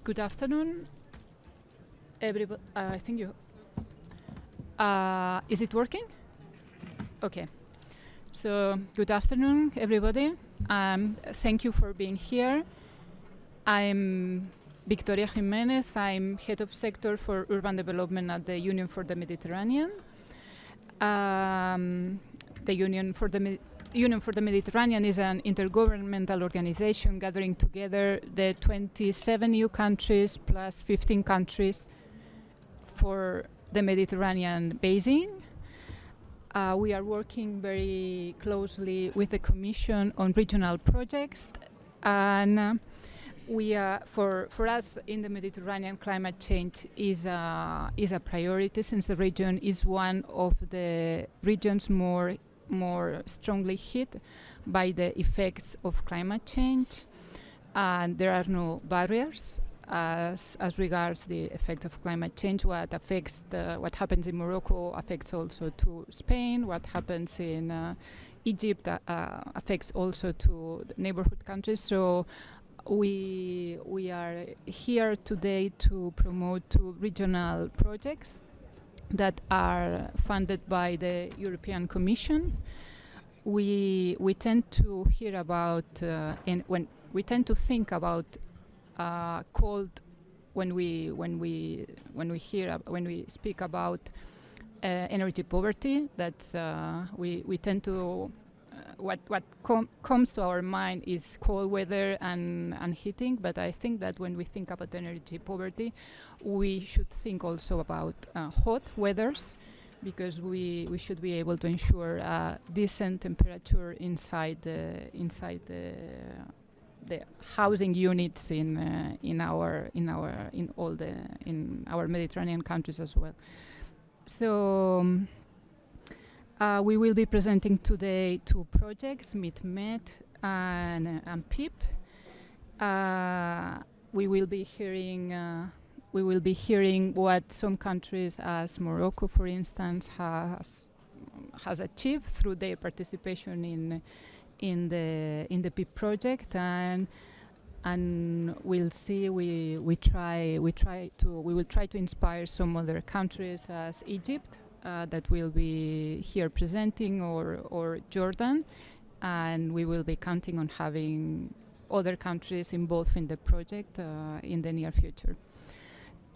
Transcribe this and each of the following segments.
Good afternoon, everybody. I think you. Is it working? Okay. So, good afternoon, everybody. Thank you for being here. I'm Victoria Jimenez. I'm head of sector for urban development at the Union for the Mediterranean. The Union for the Mediterranean is an intergovernmental organization gathering together the 27 EU countries plus 15 countries for the Mediterranean basin. We are working very closely with the Commission on regional projects, and for us in the Mediterranean, climate change is a priority, since the region is one of the regions more strongly hit by the effects of climate change, and there are no barriers as regards the effect of climate change. What happens in Morocco affects also to Spain. What happens in Egypt affects also to the neighborhood countries. So we are here today to promote two regional projects that are funded by the European Commission. We tend to hear about when we tend to think about cold when we speak about energy poverty. That's we tend to what comes to our mind is cold weather and heating, but I think that when we think about energy poverty, we should think also about hot weathers, because we should be able to ensure decent temperature inside the housing units in our Mediterranean countries as well. So we will be presenting today two projects, meetMED and PEEB. We will be hearing what some countries, as Morocco, for instance, has achieved through their participation in the PEEB project, and we'll see. We will try to inspire some other countries, as Egypt, that will be here presenting, or Jordan, and we will be counting on having other countries involved in the project in the near future.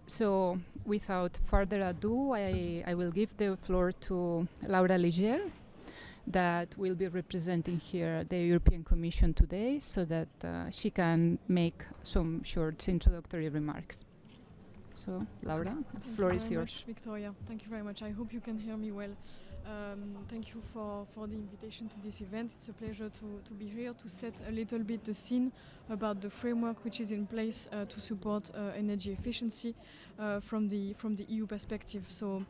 So, without further ado, I will give the floor to Laura Ligier, that will be representing here the European Commission today, so that she can make some short introductory remarks. So, Laura, the floor is yours. Thank you very much, Victoria. Thank you very much. I hope you can hear me well. Thank you for the invitation to this event. It's a pleasure to be here to set a little bit the scene about the framework which is in place to support energy efficiency from the EU perspective. So,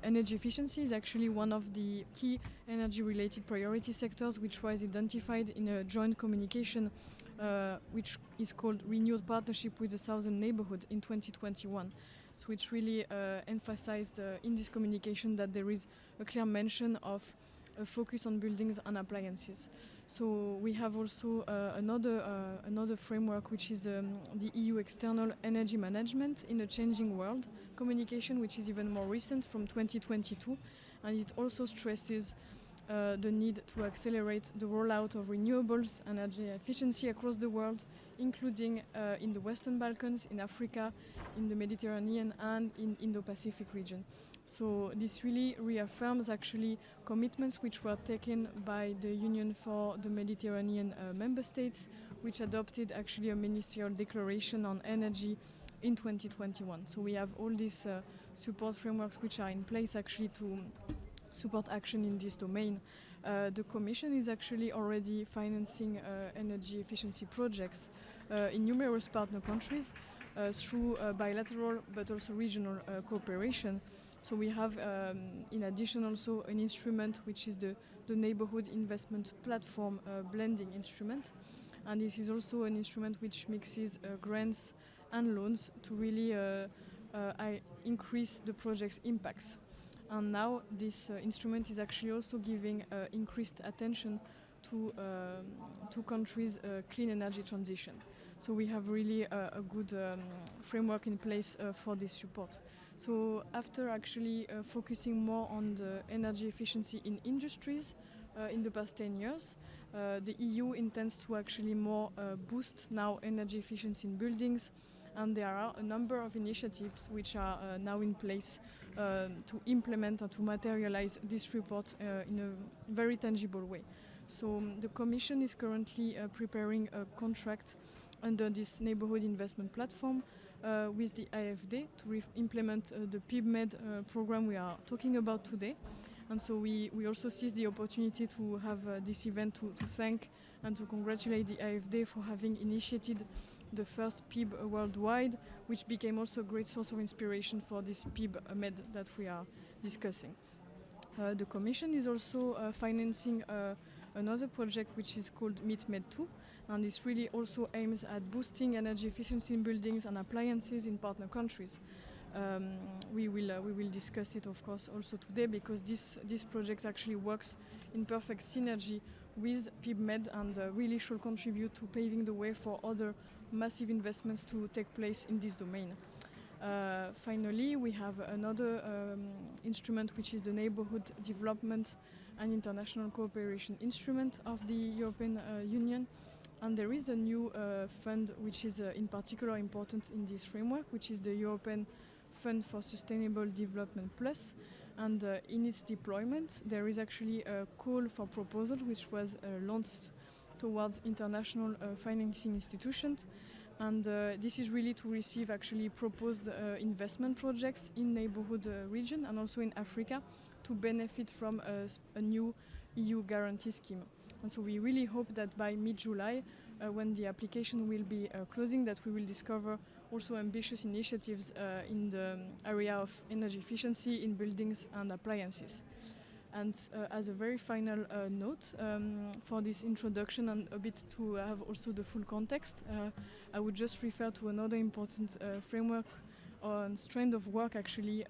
energy efficiency is actually one of the key energy-related priority sectors which was identified in a joint communication which is called Renewed Partnership with the Southern Neighborhood in 2021. So which really emphasized in this communication that there is a clear mention of a focus on buildings and appliances. So we have also another framework, which is the EU External Energy Management in a Changing World communication, which is even more recent, from 2022, and it also stresses the need to accelerate the rollout of renewables and energy efficiency across the world, including in the Western Balkans, in Africa, in the Mediterranean, and in Indo-Pacific region. So this really reaffirms actually commitments which were taken by the Union for the Mediterranean member states, which adopted actually a ministerial declaration on energy in 2021. So we have all these support frameworks which are in place actually to support action in this domain. The Commission is actually already financing energy efficiency projects in numerous partner countries through bilateral but also regional cooperation. So we have, in addition, also an instrument which is the Neighborhood Investment Platform blending instrument. And this is also an instrument which mixes grants and loans to really increase the project's impacts. And now this instrument is actually also giving increased attention two countries' clean energy transition. So we have really a good framework in place for this support. So after actually focusing more on the energy efficiency in industries in the past 10 years, the EU intends to actually more boost now energy efficiency in buildings, and there are a number of initiatives which are now in place to implement and to materialize this report in a very tangible way. So the Commission is currently preparing a contract under this neighborhood investment platform with the AFD to implement the PEEB Med program we are talking about today. And so we also seize the opportunity to have this event to thank and to congratulate the AFD for having initiated the first PEEB worldwide, which became also a great source of inspiration for this PEEB Med that we are discussing. The Commission is also financing another project which is called meetMED 2, and this really also aims at boosting energy efficiency in buildings and appliances in partner countries. We will discuss it, of course, also today, because this project actually works in perfect synergy with PEEB Med and really should contribute to paving the way for other massive investments to take place in this domain. Finally, we have another instrument, which is the Neighborhood Development and International Cooperation Instrument of the European Union. And there is a new fund which is in particular important in this framework, which is the European Fund for Sustainable Development Plus. And in its deployment, there is actually a call for proposal which was launched towards international financing institutions. And this is really to receive actually proposed investment projects in neighborhood region and also in Africa to benefit from a new EU guarantee scheme. And so we really hope that by mid-July, when the application will be closing, that we will discover also ambitious initiatives in the area of energy efficiency in buildings and appliances. And as a very final note for this introduction, and a bit to have also the full context, I would just refer to another important framework on strand of work actually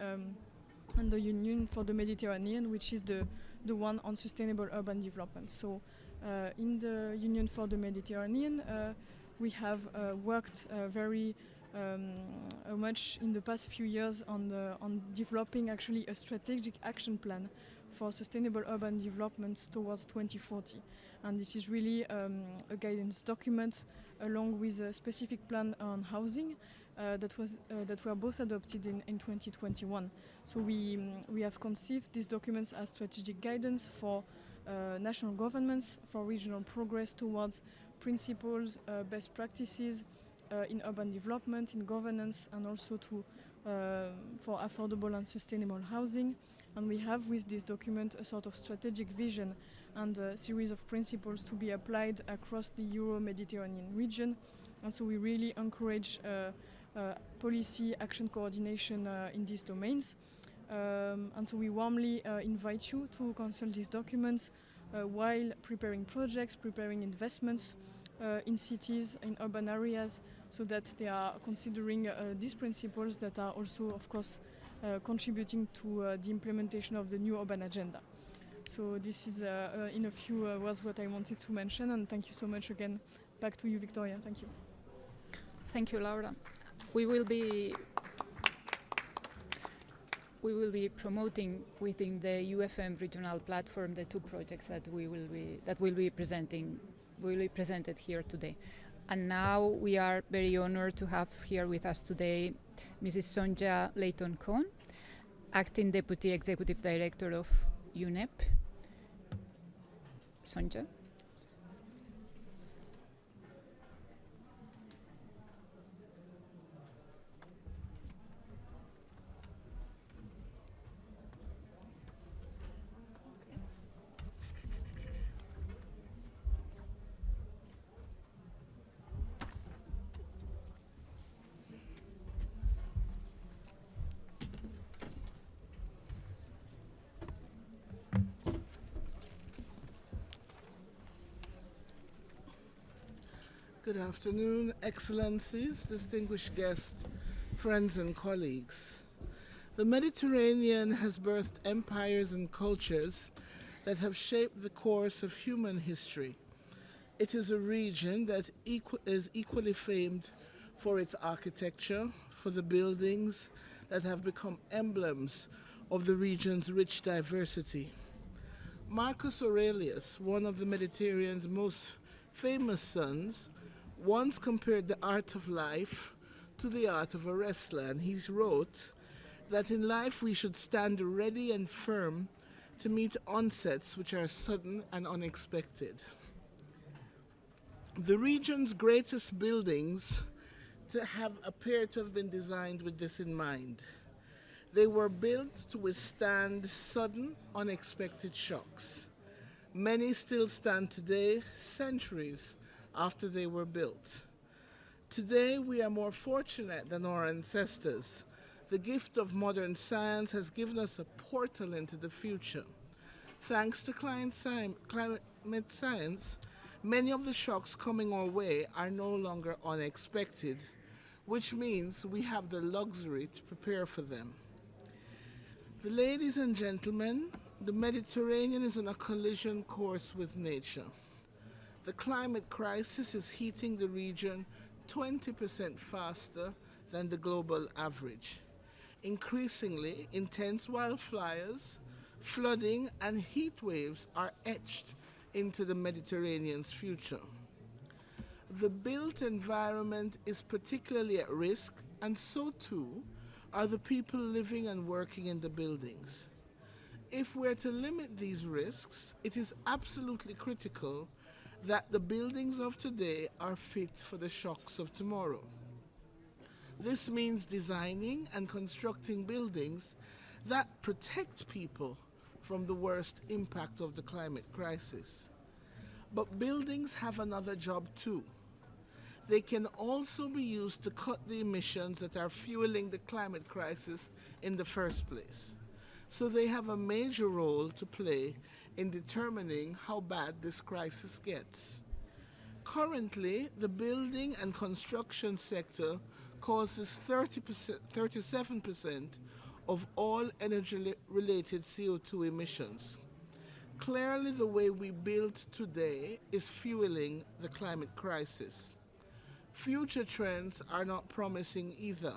on the Union for the Mediterranean, which is the one on sustainable urban development. So in the Union for the Mediterranean, we have worked very much in the past few years on developing actually a strategic action plan for sustainable urban development towards 2040. And this is really a guidance document along with a specific plan on housing that were both adopted in 2021. So we have conceived these documents as strategic guidance for national governments, for regional progress towards principles, best practices in urban development, in governance, and also for affordable and sustainable housing. And we have with this document a sort of strategic vision and a series of principles to be applied across the Euro-Mediterranean region. And so we really encourage policy action coordination in these domains. And so we warmly invite you to consult these documents while preparing projects, preparing investments in cities, in urban areas, so that they are considering these principles that are also, of course, contributing to the implementation of the new urban agenda. So this is, in a few words, what I wanted to mention, and thank you so much again. Back to you, Victoria. Thank you. Thank you, Laura. We will be promoting within the UFM regional platform the two projects that will be presented here today. And now we are very honored to have here with us today Mrs. Sonja Layton-Cohn, Acting Deputy Executive Director of UNEP. Sonja. Good afternoon, Excellencies, distinguished guests, friends and colleagues. The Mediterranean has birthed empires and cultures that have shaped the course of human history. It is a region that is equally famed for its architecture, for the buildings that have become emblems of the region's rich diversity. Marcus Aurelius, one of the Mediterranean's most famous sons, once compared the art of life to the art of a wrestler, and he wrote that in life we should stand ready and firm to meet onsets which are sudden and unexpected. The region's greatest buildings appear to have been designed with this in mind. They were built to withstand sudden, unexpected shocks. Many still stand today, centuries after they were built. Today, we are more fortunate than our ancestors. The gift of modern science has given us a portal into the future. Thanks to climate science, many of the shocks coming our way are no longer unexpected, which means we have the luxury to prepare for them. Ladies and gentlemen, the Mediterranean is on a collision course with nature. The climate crisis is heating the region 20% faster than the global average. Increasingly, intense wildfires, flooding, and heat waves are etched into the Mediterranean's future. The built environment is particularly at risk, and so too are the people living and working in the buildings. If we're to limit these risks, it is absolutely critical that the buildings of today are fit for the shocks of tomorrow. This means designing and constructing buildings that protect people from the worst impact of the climate crisis. But buildings have another job too. They can also be used to cut the emissions that are fueling the climate crisis in the first place. So they have a major role to play in determining how bad this crisis gets. Currently, the building and construction sector causes 37% of all energy-related CO2 emissions. Clearly, the way we build today is fueling the climate crisis. Future trends are not promising either.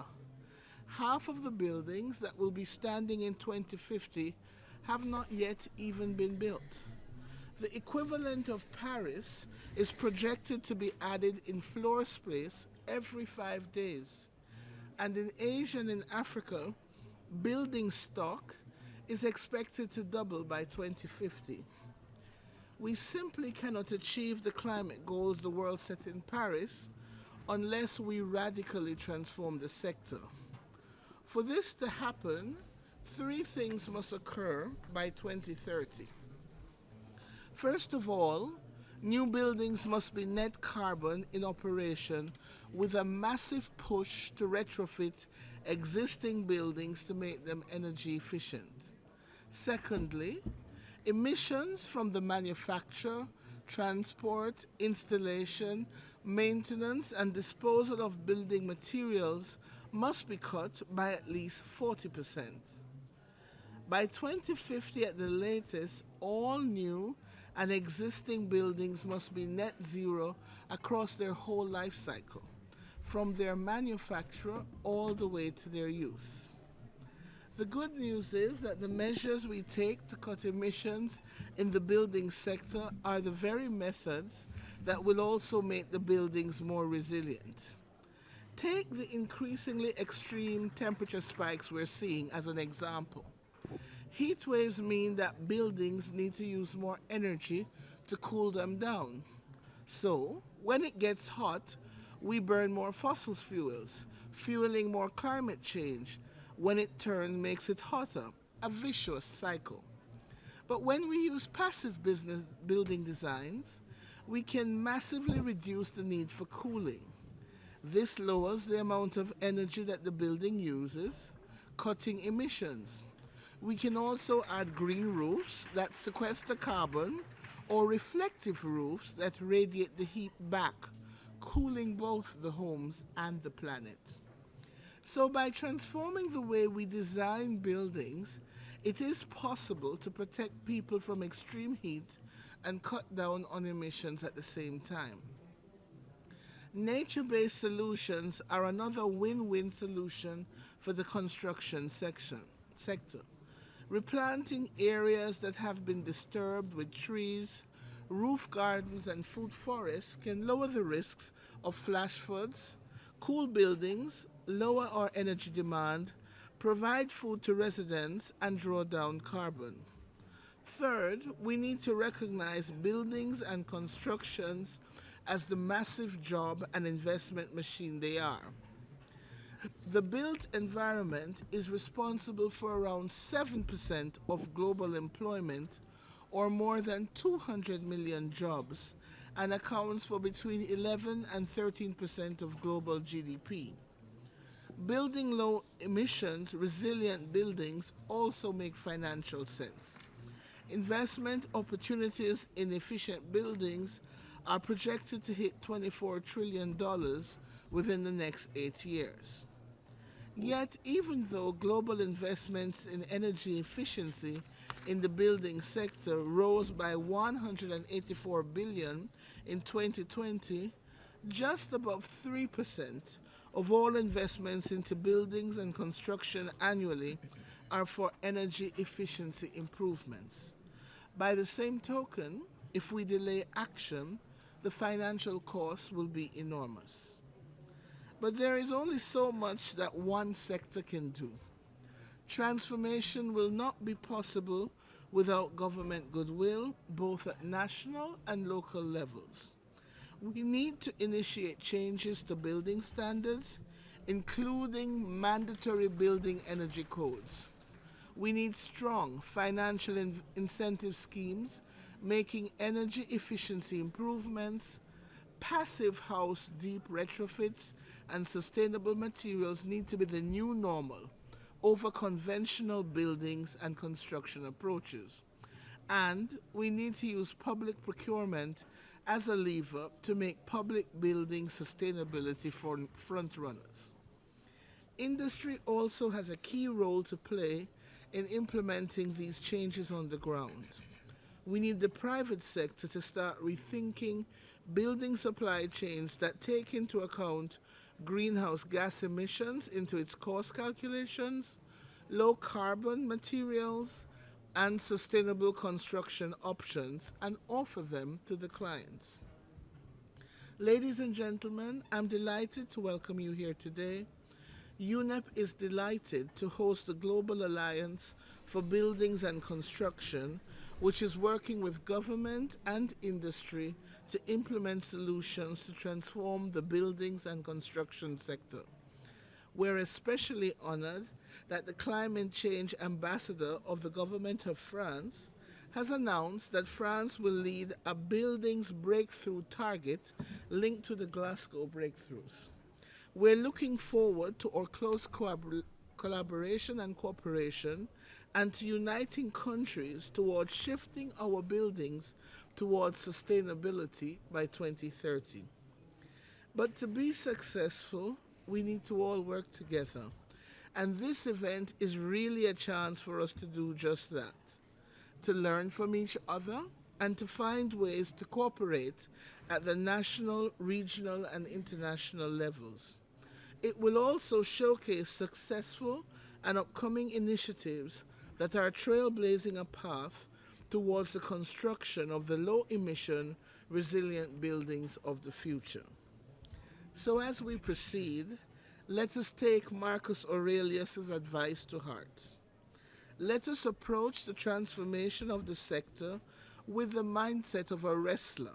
Half of the buildings that will be standing in 2050 have not yet even been built. The equivalent of Paris is projected to be added in floor space every 5 days. And in Asia and in Africa, building stock is expected to double by 2050. We simply cannot achieve the climate goals the world set in Paris unless we radically transform the sector. For this to happen, 3 things must occur by 2030. First of all, new buildings must be net carbon in operation with a massive push to retrofit existing buildings to make them energy efficient. Secondly, emissions from the manufacture, transport, installation, maintenance, and disposal of building materials must be cut by at least 40%. By 2050 at the latest, all new and existing buildings must be net zero across their whole life cycle, from their manufacture all the way to their use. The good news is that the measures we take to cut emissions in the building sector are the very methods that will also make the buildings more resilient. Take the increasingly extreme temperature spikes we're seeing as an example. Heat waves mean that buildings need to use more energy to cool them down. So, when it gets hot, we burn more fossil fuels, fueling more climate change. When it turns, makes it hotter, a vicious cycle. But when we use passive building designs, we can massively reduce the need for cooling. This lowers the amount of energy that the building uses, cutting emissions. We can also add green roofs that sequester carbon or reflective roofs that radiate the heat back, cooling both the homes and the planet. So by transforming the way we design buildings, it is possible to protect people from extreme heat and cut down on emissions at the same time. Nature-based solutions are another win-win solution for the construction sector. Replanting areas that have been disturbed with trees, roof gardens and food forests can lower the risks of flash floods, cool buildings, lower our energy demand, provide food to residents, and draw down carbon. Third, we need to recognize buildings and constructions as the massive job and investment machine they are. The built environment is responsible for around 7% of global employment, or more than 200 million jobs, and accounts for between 11 and 13% of global GDP. Building low emissions, resilient buildings also make financial sense. Investment opportunities in efficient buildings are projected to hit $24 trillion within the next 8 years. Yet, even though global investments in energy efficiency in the building sector rose by $184 billion in 2020, just above 3% of all investments into buildings and construction annually are for energy efficiency improvements. By the same token, if we delay action, the financial cost will be enormous. But there is only so much that one sector can do. Transformation will not be possible without government goodwill, both at national and local levels. We need to initiate changes to building standards, including mandatory building energy codes. We need strong financial incentive schemes making energy efficiency improvements. Passive house deep retrofits and sustainable materials need to be the new normal over conventional buildings and construction approaches. And we need to use public procurement as a lever to make public building sustainability front runners. Industry also has a key role to play in implementing these changes on the ground. We need the private sector to start rethinking building supply chains that take into account greenhouse gas emissions into its cost calculations, low carbon materials, and sustainable construction options, and offer them to the clients. Ladies and gentlemen, I'm delighted to welcome you here today. UNEP is delighted to host the Global Alliance for Buildings and Construction, which is working with government and industry to implement solutions to transform the buildings and construction sector. We're especially honored that the climate change ambassador of the government of France has announced that France will lead a buildings breakthrough target linked to the Glasgow breakthroughs. We're looking forward to our close collaboration and cooperation and to uniting countries towards shifting our buildings towards sustainability by 2030. But to be successful, we need to all work together. And this event is really a chance for us to do just that, to learn from each other and to find ways to cooperate at the national, regional, and international levels. It will also showcase successful and upcoming initiatives that are trailblazing a path towards the construction of the low-emission, resilient buildings of the future. So as we proceed, let us take Marcus Aurelius' advice to heart. Let us approach the transformation of the sector with the mindset of a wrestler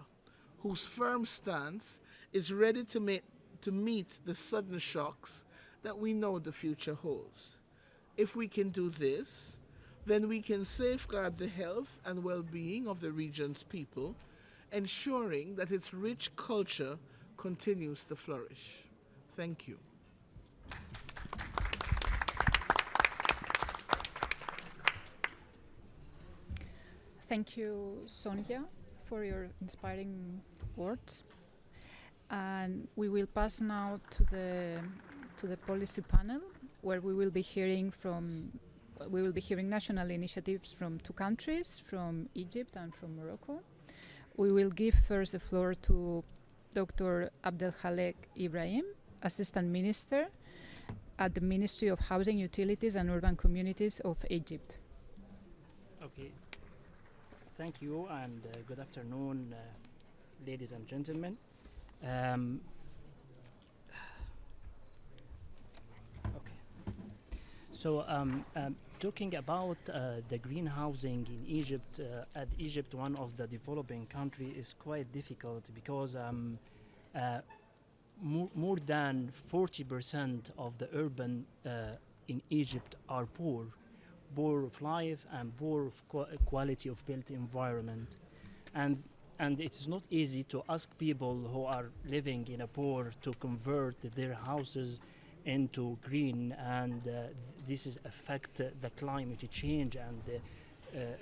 whose firm stance is ready to meet the sudden shocks that we know the future holds. If we can do this, then we can safeguard the health and well-being of the region's people, ensuring that its rich culture continues to flourish. Thank you. Thank you, Sonia, for your inspiring words. And we will pass now to the policy panel, where we will be hearing from we will be hearing national initiatives from 2 countries, from Egypt and from Morocco. We will give first the floor to Dr. Abdelhalek Ibrahim, Assistant Minister at the Ministry of Housing, Utilities and Urban Communities of Egypt. Okay, thank you, and good afternoon, ladies and gentlemen. Okay, so talking about the green housing in Egypt, at Egypt, one of the developing country, is quite difficult because more than 40% of the urban in Egypt are poor of life and poor of quality of built environment, and it's not easy to ask people who are living in a poor to convert their houses into green, and this is affect the climate change and the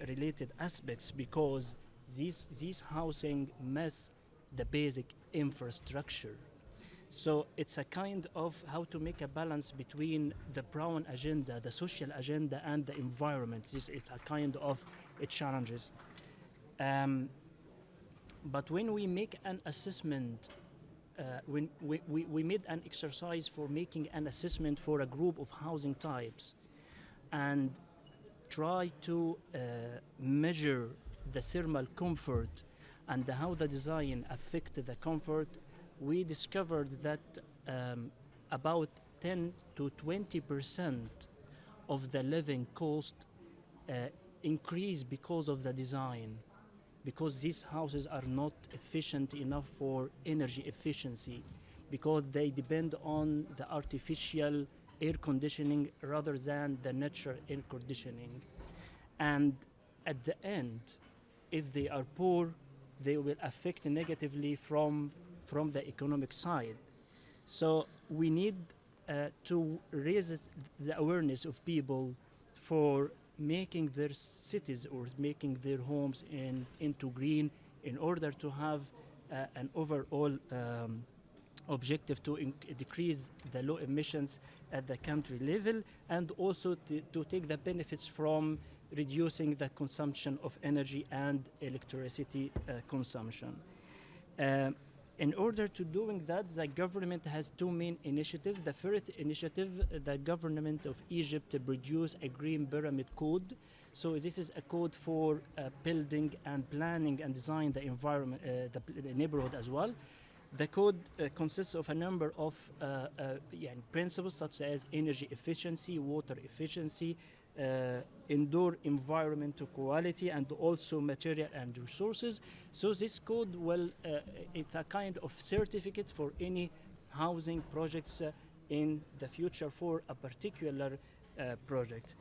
related aspects, because these housing mess the basic infrastructure. So it's a kind of how to make a balance between the brown agenda, the social agenda, and the environment. It's a kind of challenges. But when we make an assessment, when we made an exercise for making an assessment for a group of housing types and try to measure the thermal comfort and how the design affected the comfort, we discovered that about 10 to 20% of the living cost increase because of the design, because these houses are not efficient enough for energy efficiency, because they depend on the artificial air conditioning rather than the natural air conditioning. And at the end, if they are poor, they will affect negatively from the economic side. So we need to raise the awareness of people for making their cities or making their homes into green, in order to have an overall objective to decrease the low emissions at the country level, and also to take the benefits from reducing the consumption of energy and electricity consumption. In order to doing that, the government has 2 main initiatives. The first initiative, the government of Egypt produce a green pyramid code. So this is a code for building and planning and design the environment, the neighborhood as well. The code consists of a number of principles such as energy efficiency, water efficiency, indoor environmental quality, and also material and resources. So this code will, it's a kind of certificate for any housing projects in the future for a particular project.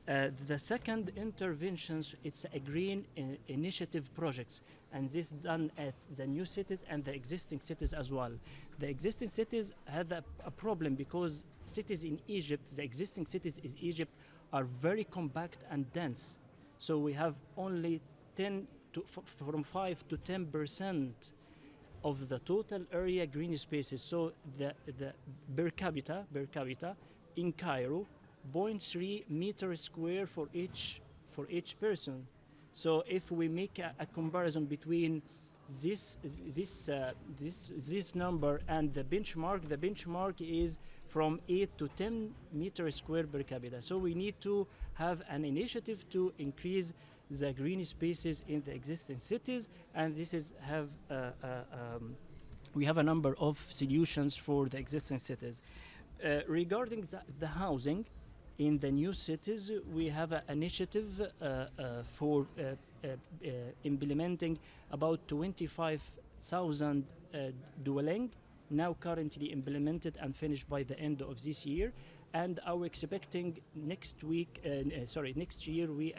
The second interventions, it's a green initiative projects, and this done at the new cities and the existing cities as well. The existing cities have a problem because cities in Egypt, the existing cities in Egypt, are very compact and dense. So we have only from 5 to 10% of the total area green spaces. So the per capita in Cairo, 0.3 meters square for each person. So if we make a comparison between this number and the benchmark is from 8 to 10 meters square per capita. So we need to have an initiative to increase the green spaces in the existing cities, and this is we have a number of solutions for the existing cities. Regarding the housing in the new cities, we have an initiative for implementing about 25,000 dwelling, now currently implemented and finished by the end of this year. And are expecting next year we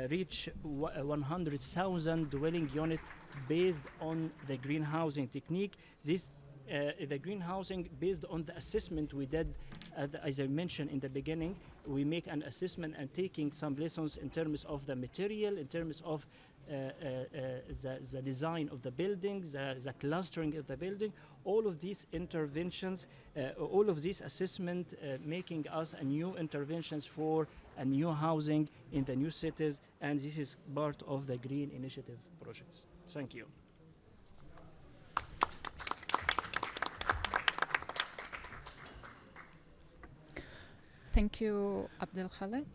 reach 100,000 dwelling unit based on the green housing technique. This the green housing based on the assessment we did, as I mentioned in the beginning, we make an assessment and taking some lessons in terms of the material, in terms of the design of the building, the clustering of the building, all of these interventions, all of these assessment making us a new interventions for a new housing in the new cities, and this is part of the Green Initiative projects. Thank you. Thank you, Abdel Khaled.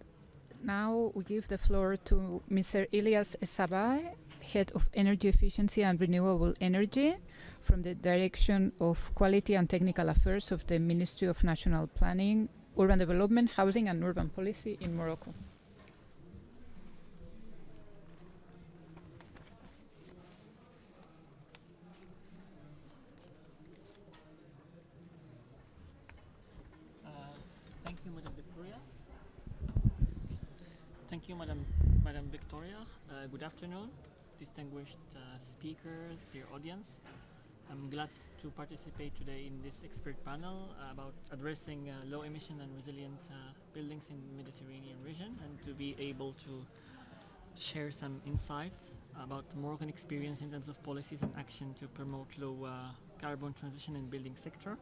Now we give the floor to Mr. Ilyas Sabai, Head of Energy Efficiency and Renewable Energy from the Direction of Quality and Technical Affairs of the Ministry of National Planning, Urban Development, Housing and Urban Policy in Morocco. Thank you, Madam Victoria. Thank you, Madam Victoria. Good afternoon, distinguished speakers, dear audience. I'm glad to participate today in this expert panel about addressing low emission and resilient buildings in the Mediterranean region, and to be able to share some insights about Moroccan experience in terms of policies and action to promote low carbon transition in building sector.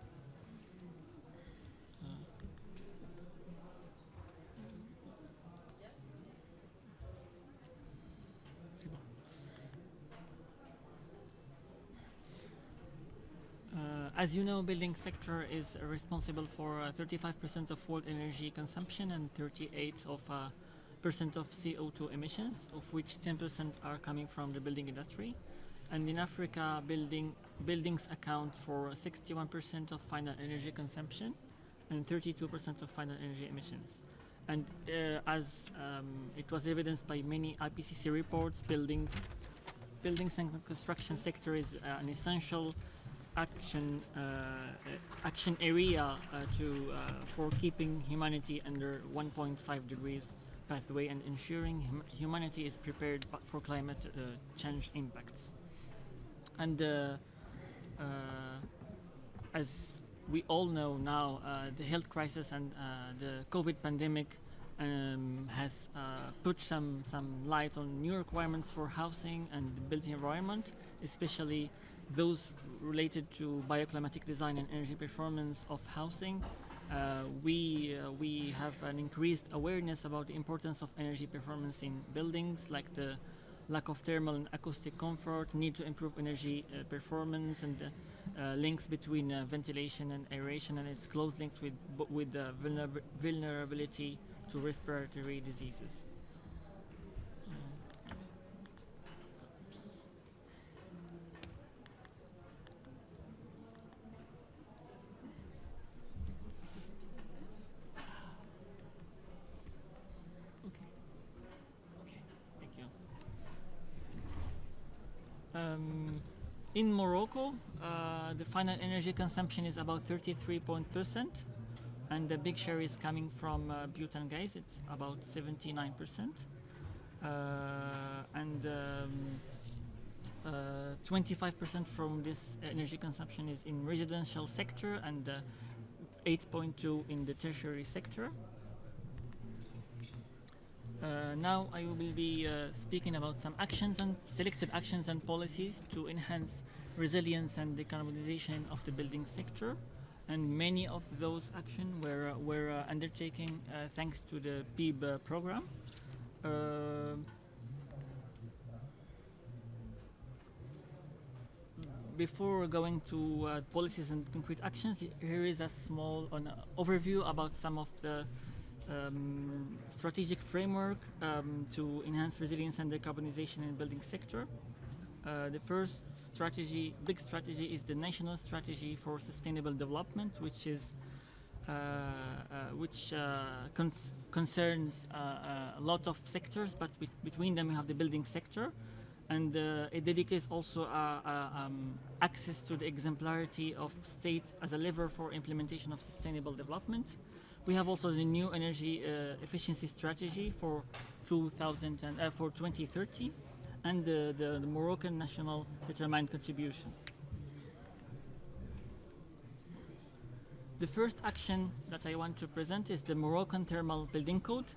As you know, building sector is responsible for 35% of world energy consumption and 38% of CO2 emissions, of which 10% are coming from the building industry. And in Africa, buildings account for 61% of final energy consumption and 32% of final energy emissions. And as it was evidenced by many IPCC reports, buildings and construction sector is an essential action area for keeping humanity under 1.5 degrees pathway and ensuring humanity is prepared for climate change impacts. And as we all know now, the health crisis and the COVID pandemic has put some light on new requirements for housing and the built environment, especially those related to bioclimatic design and energy performance of housing. We have an increased awareness about the importance of energy performance in buildings, like the lack of thermal and acoustic comfort, need to improve energy performance, and links between ventilation and aeration, and its close links with vulnerability to respiratory diseases. In Morocco, the final energy consumption is about 33%, and the big share is coming from butane gas. It's about 79%, and 25% from this energy consumption is in residential sector, and 8.2% in the tertiary sector. Now I will be speaking about some actions and selected actions and policies to enhance resilience and decarbonization of the building sector, and many of those actions were undertaken thanks to the PEEB program. Before going to policies and concrete actions, here is a small overview about some of the strategic framework to enhance resilience and decarbonization in the building sector. The first big strategy is the National Strategy for Sustainable Development, which concerns a lot of sectors, but between them we have the building sector, and it dedicates also access to the exemplarity of state as a lever for implementation of sustainable development. We have also the new energy efficiency strategy for 2030, and the Moroccan national determined contribution. The first action that I want to present is the Moroccan Thermal Building Code.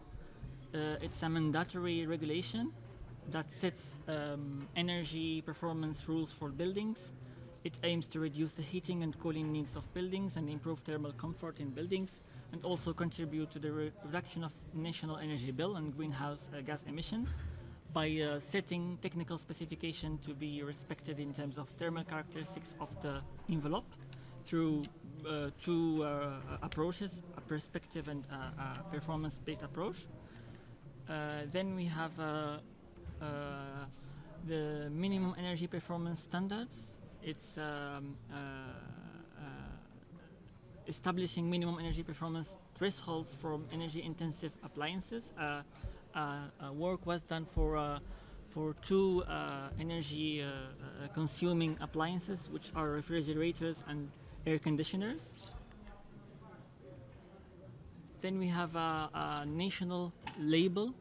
It's a mandatory regulation that sets energy performance rules for buildings. It aims to reduce the heating and cooling needs of buildings and improve thermal comfort in buildings, and also contribute to the reduction of national energy bill and greenhouse gas emissions by setting technical specification to be respected in terms of thermal characteristics of the envelope through two approaches, a perspective and a performance-based approach. Then we have the minimum energy performance standards. It's establishing minimum energy performance thresholds for energy-intensive appliances. Work was done for two energy consuming appliances, which are refrigerators and air conditioners. Then we have a national label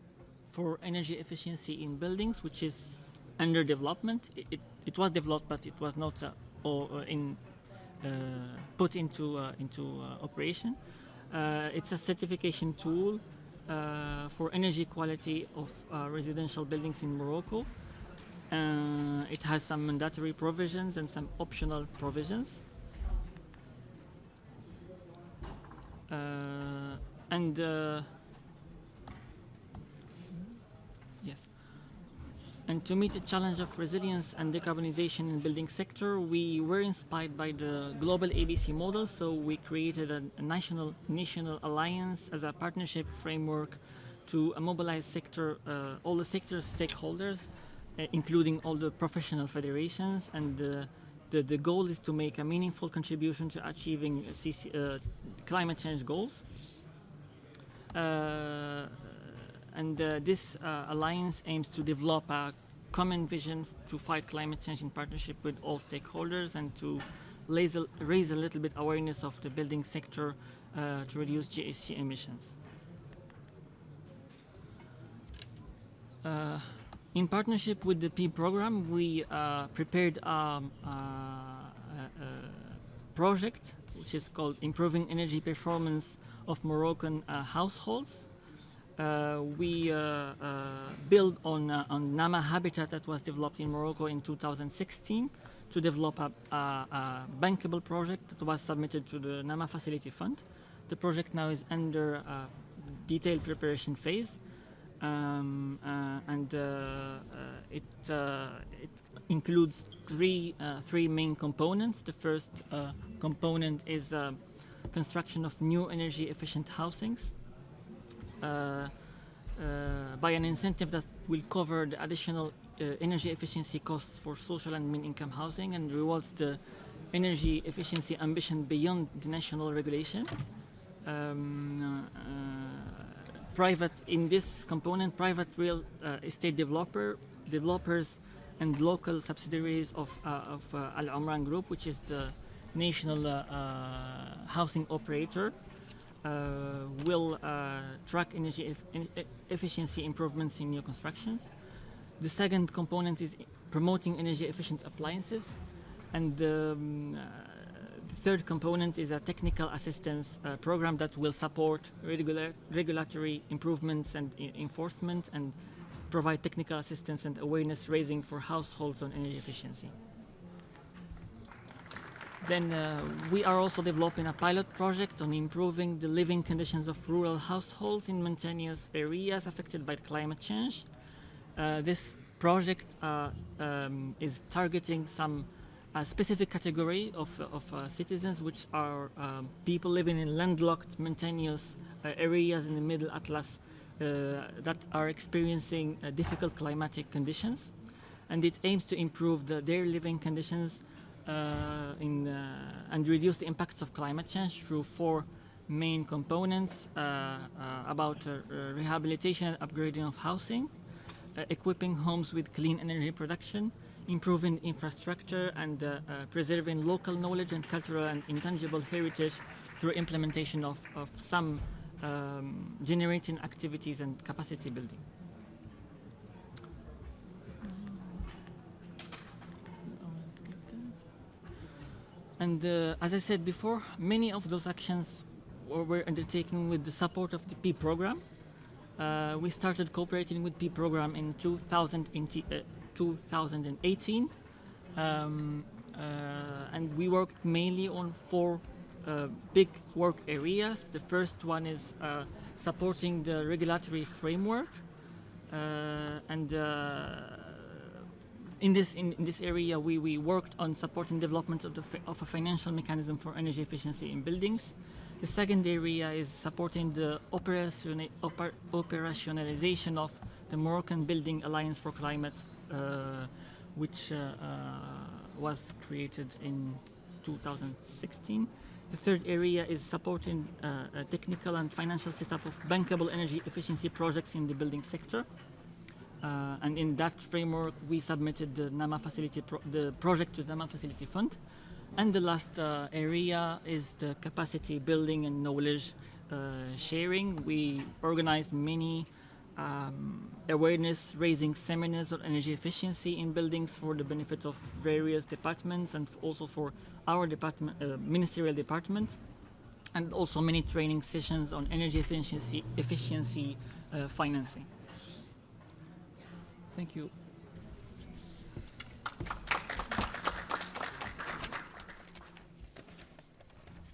for energy efficiency in buildings, which is under development. It was developed, but it was not put into operation. It's a certification tool for energy quality of residential buildings in Morocco. It has some mandatory provisions and some optional provisions. Yes. And to meet the challenge of resilience and decarbonization in the building sector, we were inspired by the global ABC model. So we created a national alliance as a partnership framework to mobilize all the sector stakeholders, including all the professional federations. And the goal is to make a meaningful contribution to achieving climate change goals. This alliance aims to develop a common vision to fight climate change in partnership with all stakeholders, and to raise a little bit awareness of the building sector to reduce GHG emissions. In partnership with the PEEB program, we prepared a project which is called Improving Energy Performance of Moroccan Households. We build on Nama habitat that was developed in Morocco in 2016 to develop a bankable project that was submitted to the Nama Facility Fund. The project now is under a detailed preparation phase, it includes three main components. The first component is construction of new energy efficient housings by an incentive that will cover the additional energy efficiency costs for social and mid-income housing, and rewards the energy efficiency ambition beyond the national regulation. In this component, private real estate developers and local subsidiaries of Al Umran Group, which is the national housing operator, will track energy efficiency improvements in new constructions. The second component is promoting energy efficient appliances, and the third component is a technical assistance program that will support regulatory improvements and enforcement, and provide technical assistance and awareness raising for households on energy efficiency. Then we are also developing a pilot project on improving the living conditions of rural households in mountainous areas affected by climate change. This project is targeting some specific category of citizens, which are people living in landlocked mountainous areas in the Middle Atlas that are experiencing difficult climatic conditions, and it aims to improve their living conditions and reduce the impacts of climate change through four main components about rehabilitation and upgrading of housing, equipping homes with clean energy production, improving infrastructure, and preserving local knowledge and cultural and intangible heritage through implementation of some generating activities and capacity building. And as I said before, many of those actions were undertaken with the support of the PEEB program. We started cooperating with PEEB program in 2018, and we worked mainly on four big work areas. The first one is supporting the regulatory framework, and in this area we worked on supporting development of a financial mechanism for energy efficiency in buildings. The second area is supporting the operationalization of the Moroccan Building Alliance for Climate, which was created in 2016. The third area is supporting a technical and financial setup of bankable energy efficiency projects in the building sector. And in that framework, we submitted the NAMA facility, the project to the NAMA Facility Fund. And the last area is the capacity building and knowledge sharing. We organized many awareness raising seminars on energy efficiency in buildings for the benefit of various departments and also for our department, ministerial department, and also many training sessions on energy efficiency financing. Thank you.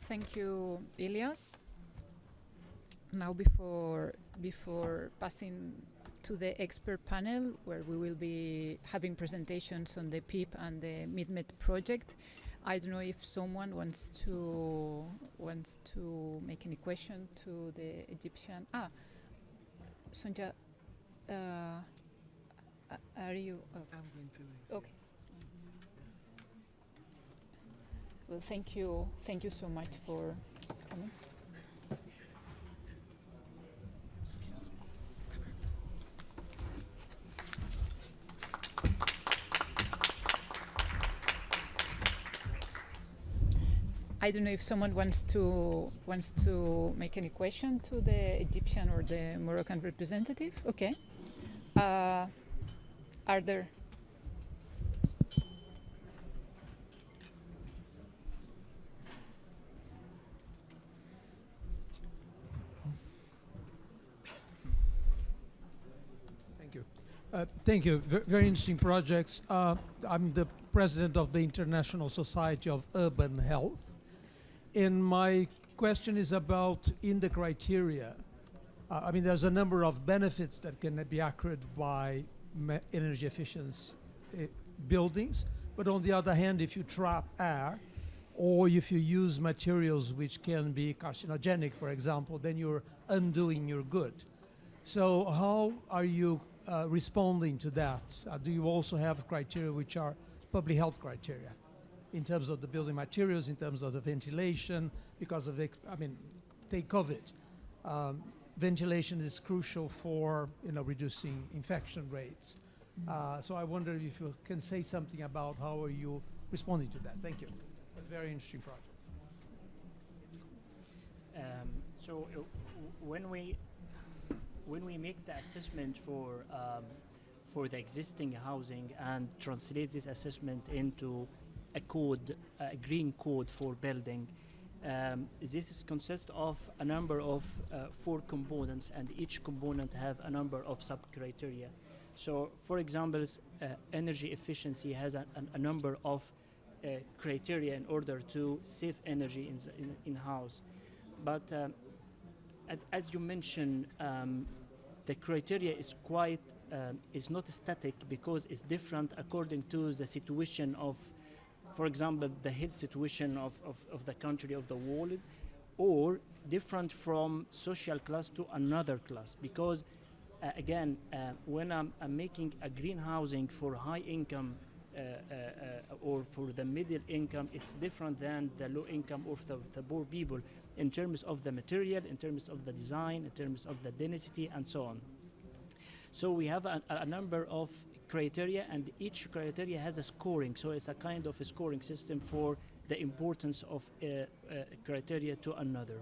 Thank you, Ilias. Now, before passing to the expert panel, where we will be having presentations on the PEEB and the meetMED project, I don't know if someone wants to make any question to the Egyptian. Sonja, are you? Oh. I'm going to. Okay. Well, thank you so much for coming. I don't know if someone wants to make any question to the Egyptian or the Moroccan representative. Okay. Are there? Thank you. Very interesting projects. I'm the president of the International Society of Urban Health. And my question is about in the criteria. I mean, there's a number of benefits that can be accrued by energy efficient buildings. But on the other hand, if you trap air, or if you use materials which can be carcinogenic, for example, then you're undoing your good. So how are you responding to that? Do you also have criteria which are public health criteria in terms of the building materials, in terms of the ventilation, because of, take COVID. Ventilation is crucial for, reducing infection rates. So I wonder if you can say something about how are you responding to that. Thank you. A very interesting project. So when we make the assessment for the existing housing and translate this assessment into a code, a green code for building, this consists of a number of 4 components, and each component have a number of sub-criteria. So, for example, energy efficiency has a number of criteria in order to save energy in house. But as you mentioned, the criteria is quite is not static, because it's different according to the situation of, for example, the health situation of the country, of the world, or different from social class to another class. Because again, when I'm making a green housing for high income or for the middle income, it's different than the low income or the poor people in terms of the material, in terms of the design, in terms of the density, and so on. So we have a number of criteria, and each criteria has a scoring. So it's a kind of a scoring system for the importance of criteria to another.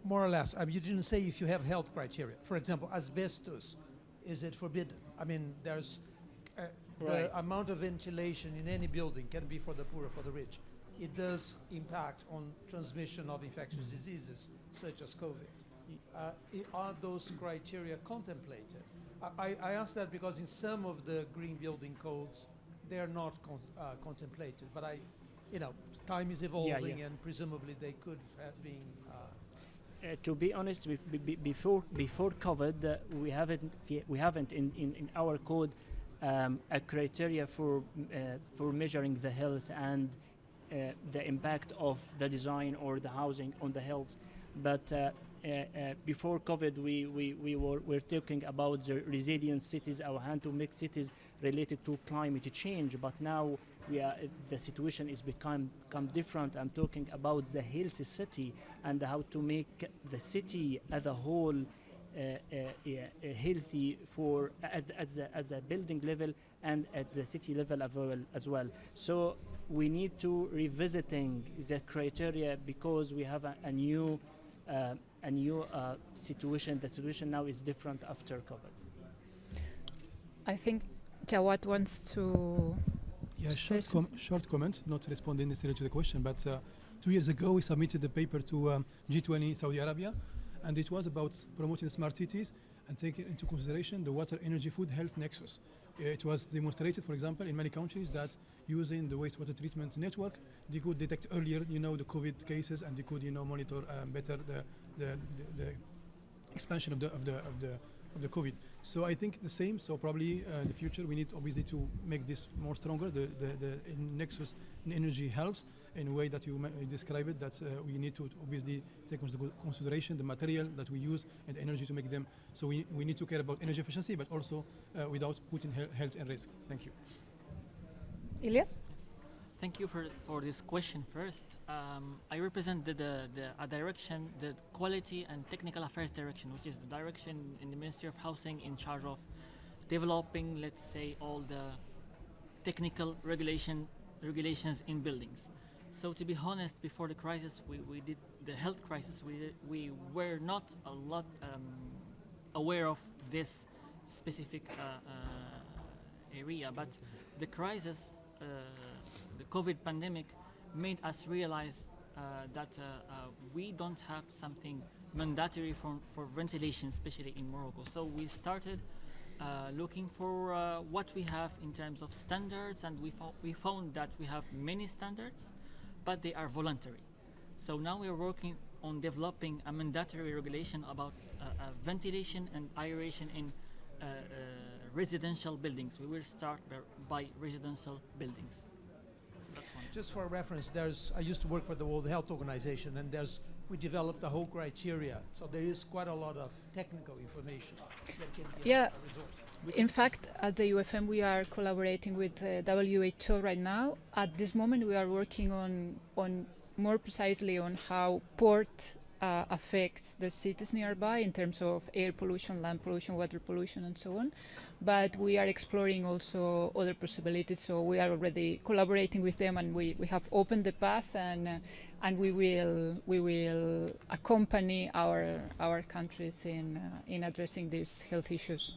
More or less. You didn't say if you have health criteria. For example, asbestos, is it forbidden? I mean, there's Right. the amount of ventilation in any building can be for the poor or for the rich. it does impact on transmission of infectious diseases such as COVID. Are those criteria contemplated? I ask that because in some of the green building codes, they're not contemplated, but time is evolving and presumably they could have been. To be honest, before COVID, we haven't in our code a criteria for measuring the health and the impact of the design or the housing on the health. But before COVID, we were talking about the resilient cities, our hand to make cities related to climate change. But now the situation is become different. I'm talking about the healthy city and how to make the city as a whole healthy for at the building level and at the city level as well. So we need to revisiting the criteria because we have a new situation. The situation now is different after COVID. I think Jawad wants to. Yeah, short comment, not responding necessarily to the question, but 2 years ago we submitted the paper to G20 Saudi Arabia, and it was about promoting smart cities and taking into consideration the water, energy, food, health nexus. It was demonstrated, for example, in many countries that using the wastewater treatment network, they could detect earlier, the COVID cases, and they could, monitor better the expansion of the COVID. So I think the same. So probably in the future we need obviously to make this more stronger. The nexus in energy health in a way that you describe it. That we need to obviously take into consideration the material that we use and the energy to make them. So we need to care about energy efficiency, but also without putting health in risk. Thank you. Ilyas? Thank you for this question first. I represent the direction, the Quality and Technical Affairs Direction, which is the direction in the Ministry of Housing in charge of developing, let's say, all the technical regulations in buildings. So to be honest, before the crisis, we did the health crisis, we were not a lot aware of this specific area, but the crisis, the COVID pandemic, made us realize that we don't have something mandatory for ventilation, especially in Morocco. So we started looking for what we have in terms of standards, and we found that we have many standards, but they are voluntary. So now we are working on developing a mandatory regulation about ventilation and aeration in residential buildings. We will start by residential buildings. Just for reference, I used to work for the World Health Organization, and we developed a whole criteria. So there is quite a lot of technical information that can be a resource. In fact, at the UFM, we are collaborating with WHO right now. At this moment, we are working on more precisely on how port affects the cities nearby in terms of air pollution, land pollution, water pollution, and so on. But we are exploring also other possibilities. So we are already collaborating with them, and we have opened the path, and we will accompany our countries in addressing these health issues.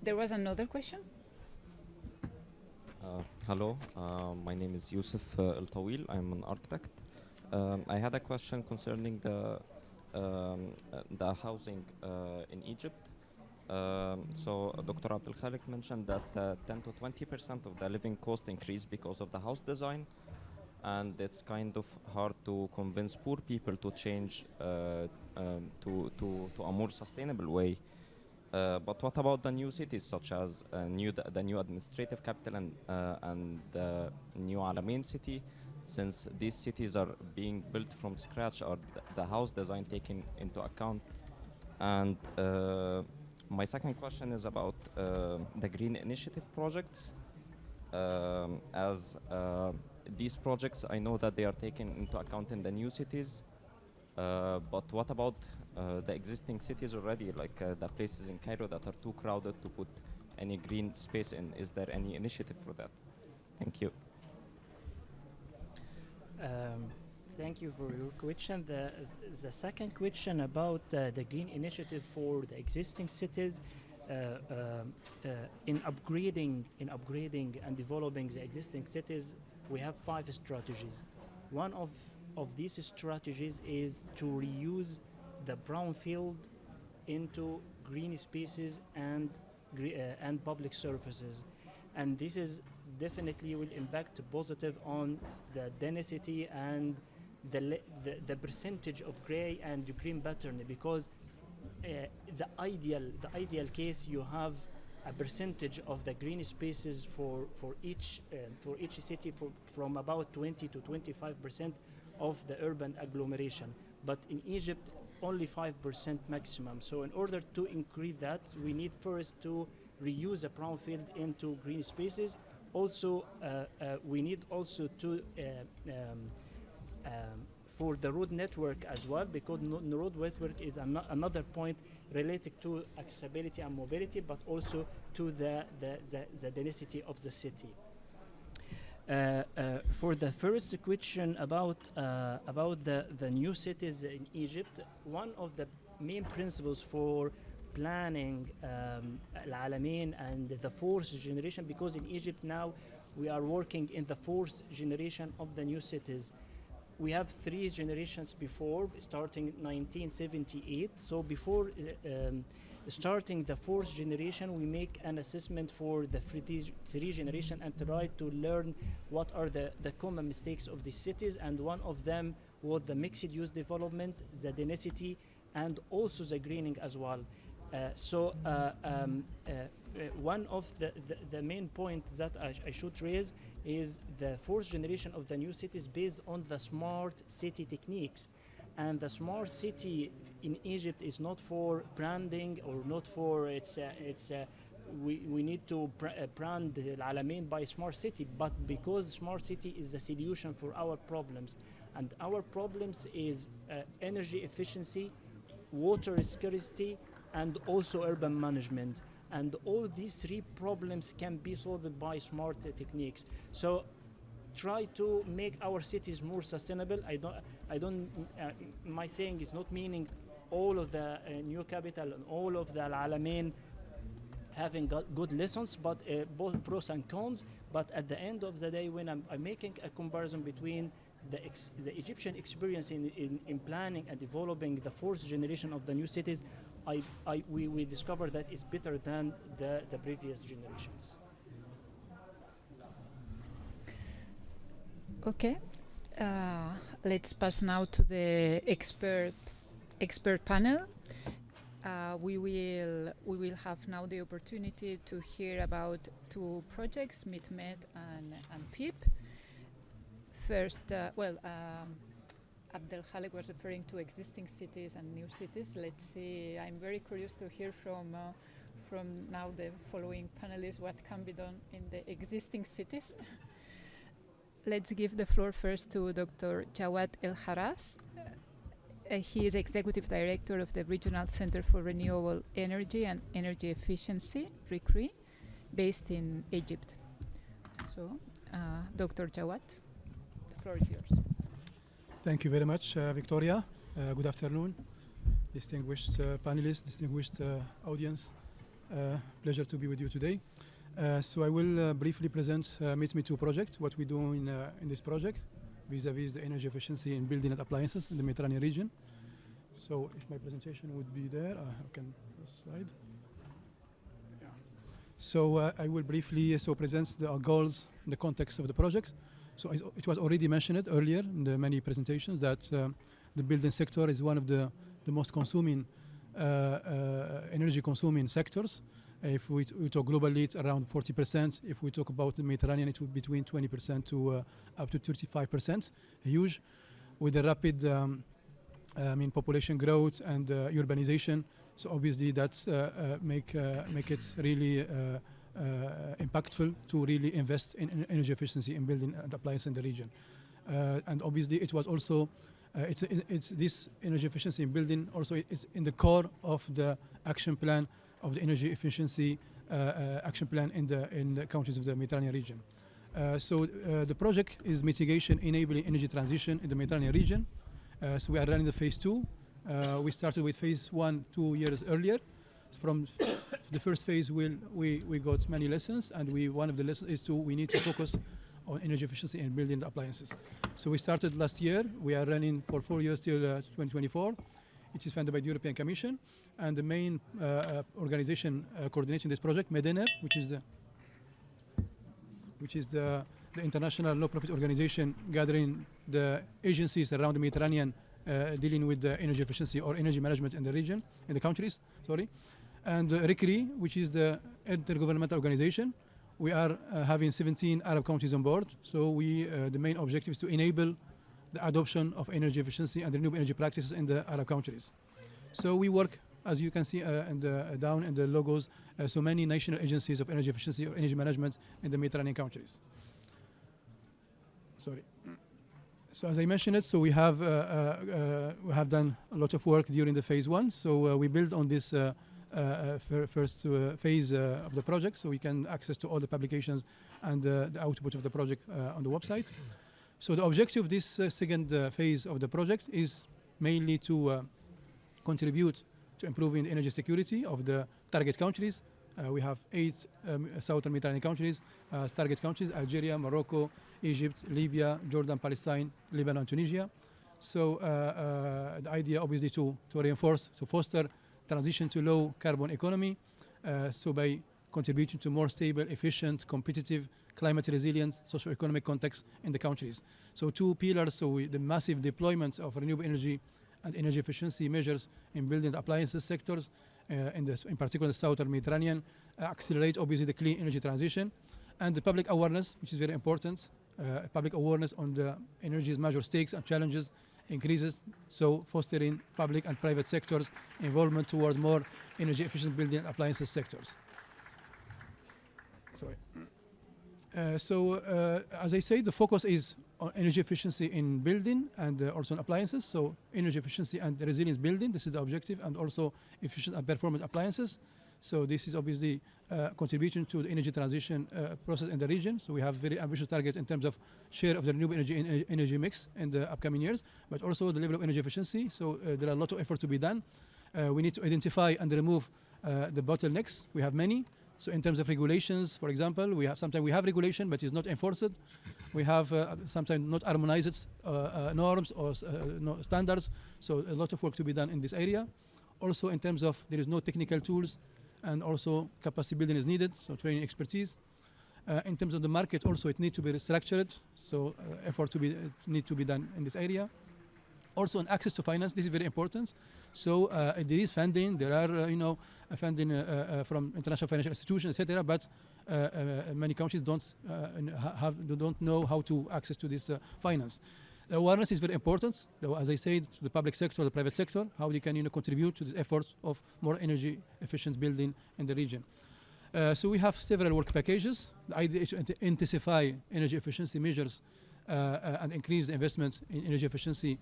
There was another question. Hello, my name is Yusuf El Tawil. I'm an architect. I had a question concerning the housing in Egypt. So Dr. Abdel Khalik mentioned that 10 to 20% of the living cost increase because of the house design, and it's kind of hard to convince poor people to change to a more sustainable way. But what about the new cities, such as the new administrative capital and the new Alamein city? Since these cities are being built from scratch, are the house design taken into account? And my second question is about the green initiative projects. As these projects, I know that they are taken into account in the new cities, but what about the existing cities already, like the places in Cairo that are too crowded to put any green space in? Is there any initiative for that? Thank you. Thank you for your question. The second question about the green initiative for the existing cities, in upgrading and developing the existing cities, we have 5 strategies. One of these strategies is to reuse the brownfield into green spaces and public services, and this is definitely will impact positive on the density and the percentage of gray and green pattern, because the ideal case, you have a percentage of the green spaces for each city from about 20 to 25% of the urban agglomeration, but in Egypt only 5% maximum. So in order to increase that, we need first to reuse a brownfield into green spaces. Also, we need also to for the road network as well, because the road network is another point related to accessibility and mobility, but also to the density of the city. For the first question about the new cities in Egypt, one of the main principles for planning Al-Alamein and the fourth generation, because in Egypt now we are working in the fourth generation of the new cities. We have 3 generations before, starting 1978. So before starting the 4th generation, we make an assessment for the 3 generation and try to learn what are the common mistakes of the cities. And one of them was the mixed use development, the density, and also the greening as well. One of the main points that I should raise is the 4th generation of the new cities based on the smart city techniques. And the smart city in Egypt is not for branding or not for we need to brand Al-Alamein by smart city, but because smart city is the solution for our problems. And our problems is energy efficiency, water scarcity, and also urban management. And all these 3 problems can be solved by smart techniques. So try to make our cities more sustainable. My saying is not meaning all of the new capital and all of the Al-Alamein having got good lessons, but both pros and cons. But at the end of the day, when I'm making a comparison between the Egyptian experience in planning and developing the 4th generation of the new cities, we discovered that it's better than the previous generations. Okay, let's pass now to the expert panel. We will have now the opportunity to hear about 2 projects, meetMED and PEEB. First, Abdel Khalek was referring to existing cities and new cities. Let's see. I'm very curious to hear from now the following panelists what can be done in the existing cities. Let's give the floor first to Dr. Jawad El Haras. He is Executive Director of the Regional Center for Renewable Energy and Energy Efficiency, RICRE, based in Egypt. So, Dr. Jawad, the floor is yours. Thank you very much, Victoria. Good afternoon, distinguished panelists, distinguished audience. Pleasure to be with you today. So I will briefly present meetMED 2 project, what we do in this project, vis-a-vis the energy efficiency in building and appliances in the Mediterranean region. So if my presentation would be there, I can slide. Yeah. So I will briefly present the goals in the context of the project. So it was already mentioned earlier in the many presentations that the building sector is one of the most consuming, energy consuming sectors. If we talk globally, it's around 40%. If we talk about the Mediterranean, it would be between 20% to up to 35%. Huge, with the rapid population growth and urbanization. So obviously that's make it really impactful to really invest in energy efficiency in building and appliances in the region. And obviously it was also it's this energy efficiency in building also is in the core of the action plan of the energy efficiency action plan in the countries of the Mediterranean region. So the project is mitigation enabling energy transition in the Mediterranean region. So we are running the phase 2. We started with phase 1 2 years earlier. From the first phase we got many lessons, and one of the lessons is we need to focus on energy efficiency in building appliances. So we started last year. We are running for 4 years till 2024. It is funded by the European Commission, and the main organization coordinating this project, meetMED, which is the international non-profit organization gathering the agencies around the Mediterranean dealing with the energy efficiency or energy management in the region, in the countries, sorry. And RICRI, which is the intergovernmental organization. We are having 17 Arab countries on board. So the main objective is to enable the adoption of energy efficiency and renewable energy practices in the Arab countries. So we work, as you can see down in the logos, so many national agencies of energy efficiency or energy management in the Mediterranean countries. Sorry. So as I mentioned it, so we have done a lot of work during the phase 1. So we build on this first phase of the project, so we can access to all the publications and the output of the project on the website. So the objective of this second phase of the project is mainly to contribute to improving the energy security of the target countries. We have 8 southern Mediterranean countries, target countries: Algeria, Morocco, Egypt, Libya, Jordan, Palestine, Lebanon, Tunisia. So the idea obviously to reinforce, to foster transition to low carbon economy, so by contributing to more stable, efficient, competitive, climate resilient, socio-economic context in the countries. So 2 pillars, so the massive deployment of renewable energy and energy efficiency measures in building appliances sectors, in particular the southern Mediterranean, accelerate obviously the clean energy transition, and the public awareness, which is very important, public awareness on the energy's major stakes and challenges increases, so fostering public and private sectors involvement towards more energy efficient building appliances sectors. Sorry. As I say, the focus is on energy efficiency in building and also on appliances. So energy efficiency and resilience building, this is the objective, and also efficient and performant appliances. So this is obviously contributing to the energy transition process in the region. So we have very ambitious targets in terms of share of the renewable energy mix in the upcoming years, but also the level of energy efficiency. So there are a lot of effort to be done. We need to identify and remove the bottlenecks. We have many. So in terms of regulations, for example, sometimes we have regulation, but it's not enforced. We have sometimes not harmonized norms or standards. So a lot of work to be done in this area. Also in terms of there is no technical tools, and also capacity building is needed, so training expertise. In terms of the market also, it needs to be restructured, so effort need to be done in this area. Also on access to finance, this is very important. So there is funding, there are funding from international financial institutions, etc. But many countries don't know how to access to this finance. The awareness is very important. Though, as I said, the public sector, the private sector, how they can contribute to this effort of more energy efficient building in the region. So we have several work packages. The idea is to intensify energy efficiency measures and increase the investment in energy efficiency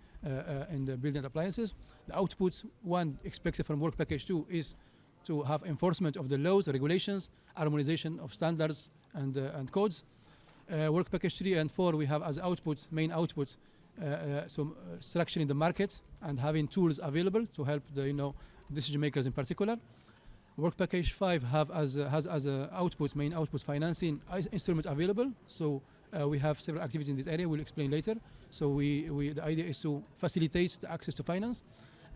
in the building appliances. The output one expected from work package 2 is to have enforcement of the laws, the regulations, harmonization of standards and codes. Work package 3 and 4 we have as output, main output, structuring the market and having tools available to help the decision makers in particular. Work package 5 has as a output, main output, financing instrument available. So we have several activities in this area. We'll explain later. So the idea is to facilitate the access to finance,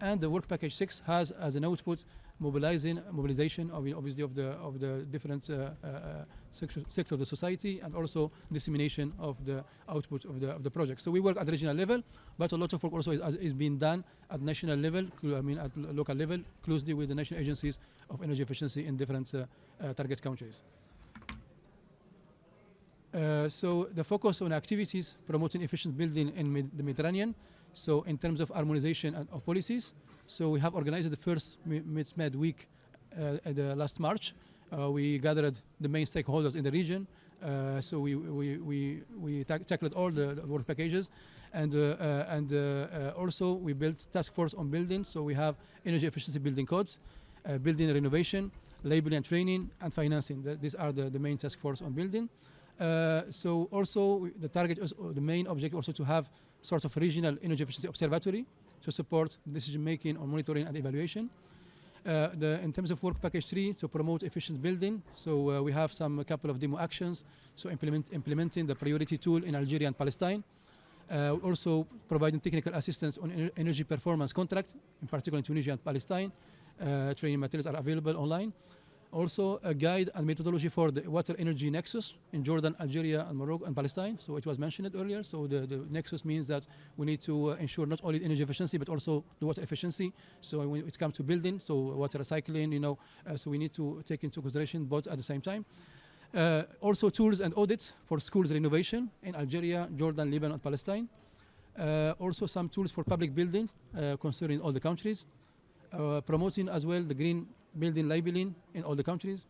and the work package 6 has as an output mobilization of obviously of the different sectors of the society, and also dissemination of the output of the project. So we work at the regional level, but a lot of work also is being done at national level, at local level, closely with the national agencies of energy efficiency in different target countries. So the focus on activities promoting efficient building in the Mediterranean. So in terms of harmonization of policies, so we have organized the first meetMED week at the last March. We gathered the main stakeholders in the region. So we tackled all the work packages, and also we built task force on building. So we have energy efficiency building codes, building renovation, labeling and training, and financing. These are the main task force on building. So also the target is the main objective also to have sort of regional energy efficiency observatory to support decision making on monitoring and evaluation. In terms of work package 3, to promote efficient building, so we have a couple of demo actions. So implementing the priority tool in Algeria and Palestine. Also providing technical assistance on energy performance contract, in particular in Tunisia and Palestine. Training materials are available online. Also a guide and methodology for the water energy nexus in Jordan, Algeria, and Morocco and Palestine. So it was mentioned earlier. So the nexus means that we need to ensure not only energy efficiency but also the water efficiency. So when it comes to building, so water recycling, so we need to take into consideration both at the same time. Also tools and audits for schools renovation in Algeria, Jordan, Lebanon, and Palestine. Also some tools for public building concerning all the countries. Promoting as well the green building labeling in all the countries.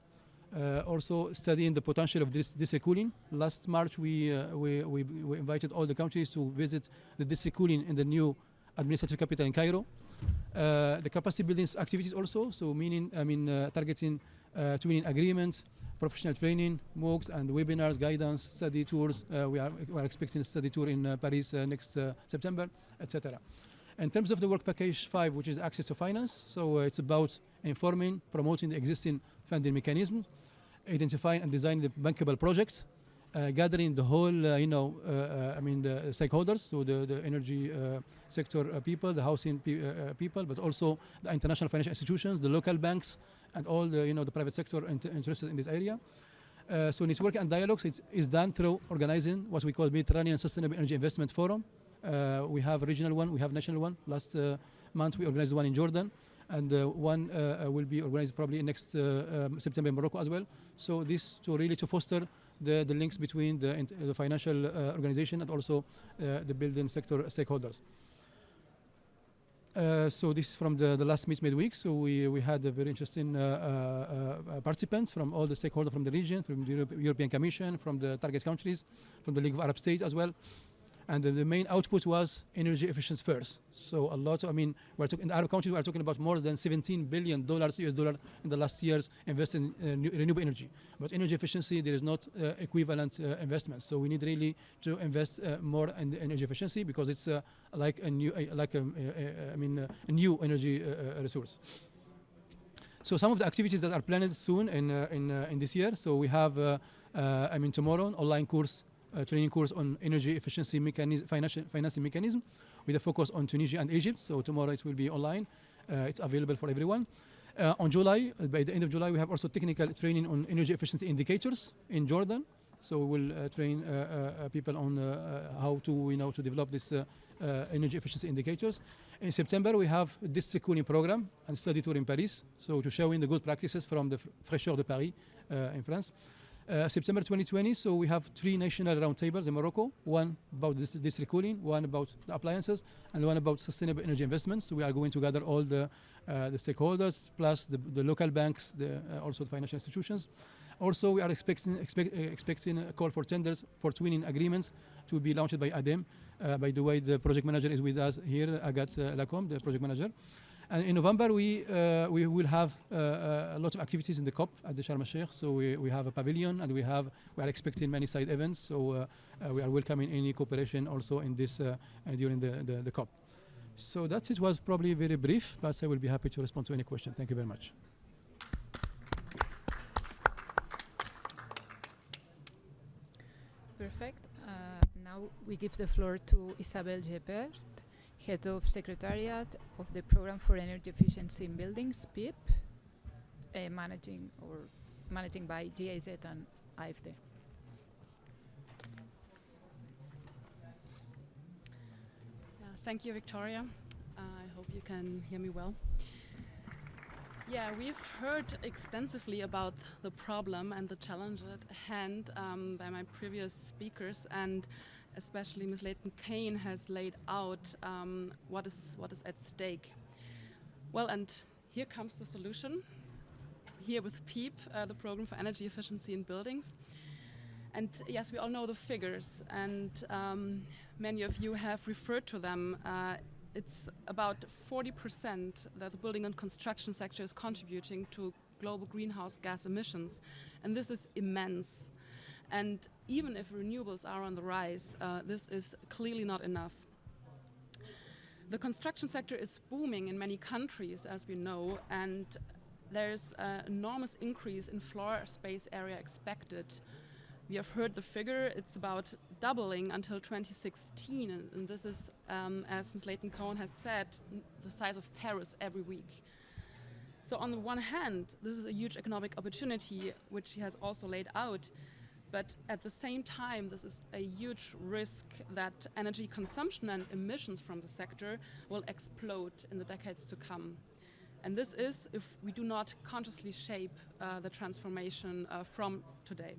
Also studying the potential of district cooling. Last March we invited all the countries to visit the district cooling in the new administrative capital in Cairo. The capacity building activities also, so targeting twinning agreements, professional training, MOOCs and webinars, guidance, study tours. We are expecting a study tour in Paris next September, etc. In terms of the work package 5, which is access to finance, so it's about informing, promoting the existing funding mechanisms, identifying and designing the bankable projects, gathering the whole, the stakeholders, so the energy sector people, the housing people, but also the international financial institutions, the local banks, and all the private sector interested in this area. So network and dialogues is done through organizing what we call Mediterranean Sustainable Energy Investment Forum. We have a regional one, we have national one. Last month we organized one in Jordan, and one will be organized probably next September in Morocco as well. So this to foster the links between the financial organization and also the building sector stakeholders. So this is from the last meetMED week. So we had a very interesting participants from all the stakeholders from the region, from the European Commission, from the target countries, from the League of Arab States as well. And the main output was energy efficiency first. So a lot, we're talking in the Arab countries, we're talking about more than $17 billion US dollar in the last years invested in renewable energy. But energy efficiency, there is not equivalent investments. So we need really to invest more in energy efficiency because it's like a new, a new energy resource. So some of the activities that are planned soon in this year. So we have, tomorrow, an online course. Training course on energy efficiency financing mechanism with a focus on Tunisia and Egypt. So tomorrow it will be online. It's available for everyone. On July, by the end of July, we have also technical training on energy efficiency indicators in Jordan. So we will train people on how to develop this energy efficiency indicators. In September, we have a district cooling program and study tour in Paris. So to show the good practices from the Fraîcheur de Paris in France. September 2020, so we have 3 national roundtables in Morocco, one about district cooling, one about the appliances, and one about sustainable energy investments. So we are going to gather all the stakeholders, plus the local banks, also the financial institutions. Also, we are expecting a call for tenders for twinning agreements to be launched by ADEM. By the way, the project manager is with us here, Agathe Lacombe, the project manager. And in November, we will have a lot of activities in the COP at the Sharm el-Sheikh. So we have a pavilion, and we are expecting many side events. So we are welcoming any cooperation also in this during the COP. So it was probably very brief, but I will be happy to respond to any question. Thank you very much. Perfect. Now we give the floor to Isabelle Gebert, Head of Secretariat of the Program for Energy Efficiency in Buildings, PEEB, managing by GIZ and AFD. Thank you, Victoria. I hope you can hear me well. Yeah, we've heard extensively about the problem and the challenge at hand by my previous speakers, and especially Ms. Leighton-Kane has laid out what is at stake. Well, and here comes the solution. Here with PEEB, the Program for Energy Efficiency in Buildings. And yes, we all know the figures, and many of you have referred to them. It's about 40% that the building and construction sector is contributing to global greenhouse gas emissions, and this is immense. And even if renewables are on the rise, this is clearly not enough. The construction sector is booming in many countries, as we know, and there's an enormous increase in floor space area expected. We have heard the figure, it's about doubling until 2016, and this is, as Ms. Layton-Cohen has said, the size of Paris every week. So on the one hand, this is a huge economic opportunity, which she has also laid out, but at the same time, this is a huge risk that energy consumption and emissions from the sector will explode in the decades to come. And this is if we do not consciously shape the transformation from today.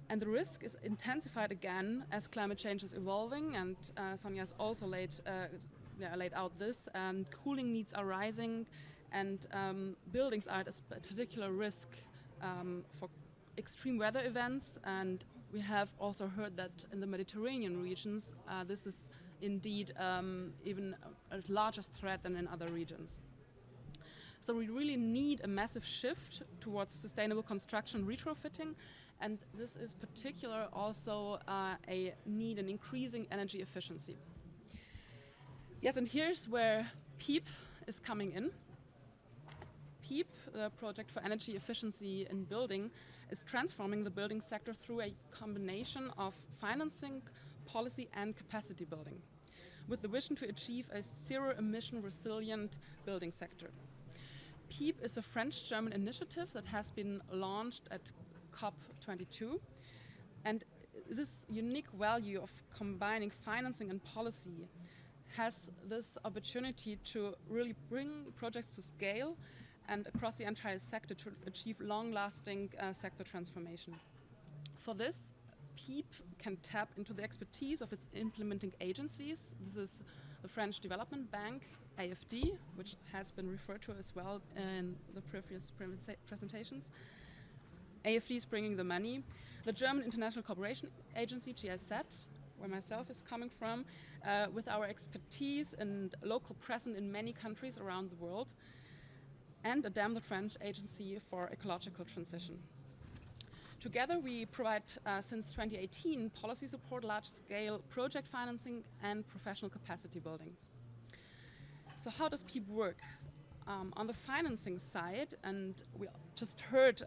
And the risk is intensified again as climate change is evolving, and Sonja has also laid out this, and cooling needs are rising, and buildings are at a particular risk for extreme weather events, and we have also heard that in the Mediterranean regions this is indeed even a larger threat than in other regions. So we really need a massive shift towards sustainable construction retrofitting, and this is particular also a need in increasing energy efficiency. Yes, and here's where PEEB is coming in. PEEB, the Project for Energy Efficiency in Building, is transforming the building sector through a combination of financing, policy and capacity building, with the vision to achieve a zero-emission resilient building sector. PEEB is a French-German initiative that has been launched at COP22, and this unique value of combining financing and policy has this opportunity to really bring projects to scale and across the entire sector to achieve long-lasting sector transformation. For this, PEEB can tap into the expertise of its implementing agencies. This is the French Development Bank, AFD, which has been referred to as well in the previous presentations. AFD is bringing the money. The German International Cooperation Agency, GIZ, where myself is coming from, with our expertise and local presence in many countries around the world, and ADEME, the French Agency for Ecological Transition. Together we provide, since 2018, policy support, large-scale project financing, and professional capacity building. So how does PEEB work? On the financing side, and we just heard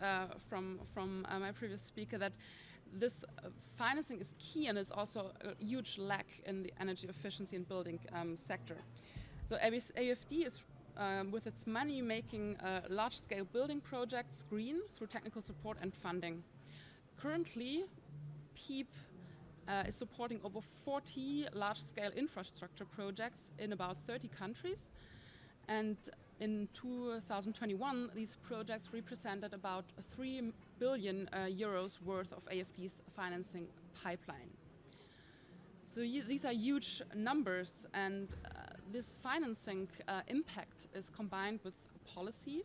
from my previous speaker that this financing is key and is also a huge lack in the energy efficiency and building sector. So AFD is with its money making large-scale building projects green through technical support and funding. Currently, PEEB is supporting over 40 large-scale infrastructure projects in about 30 countries, and in 2021 these projects represented about 3 billion euros worth of AFD's financing pipeline. So these are huge numbers, and this financing impact is combined with policy.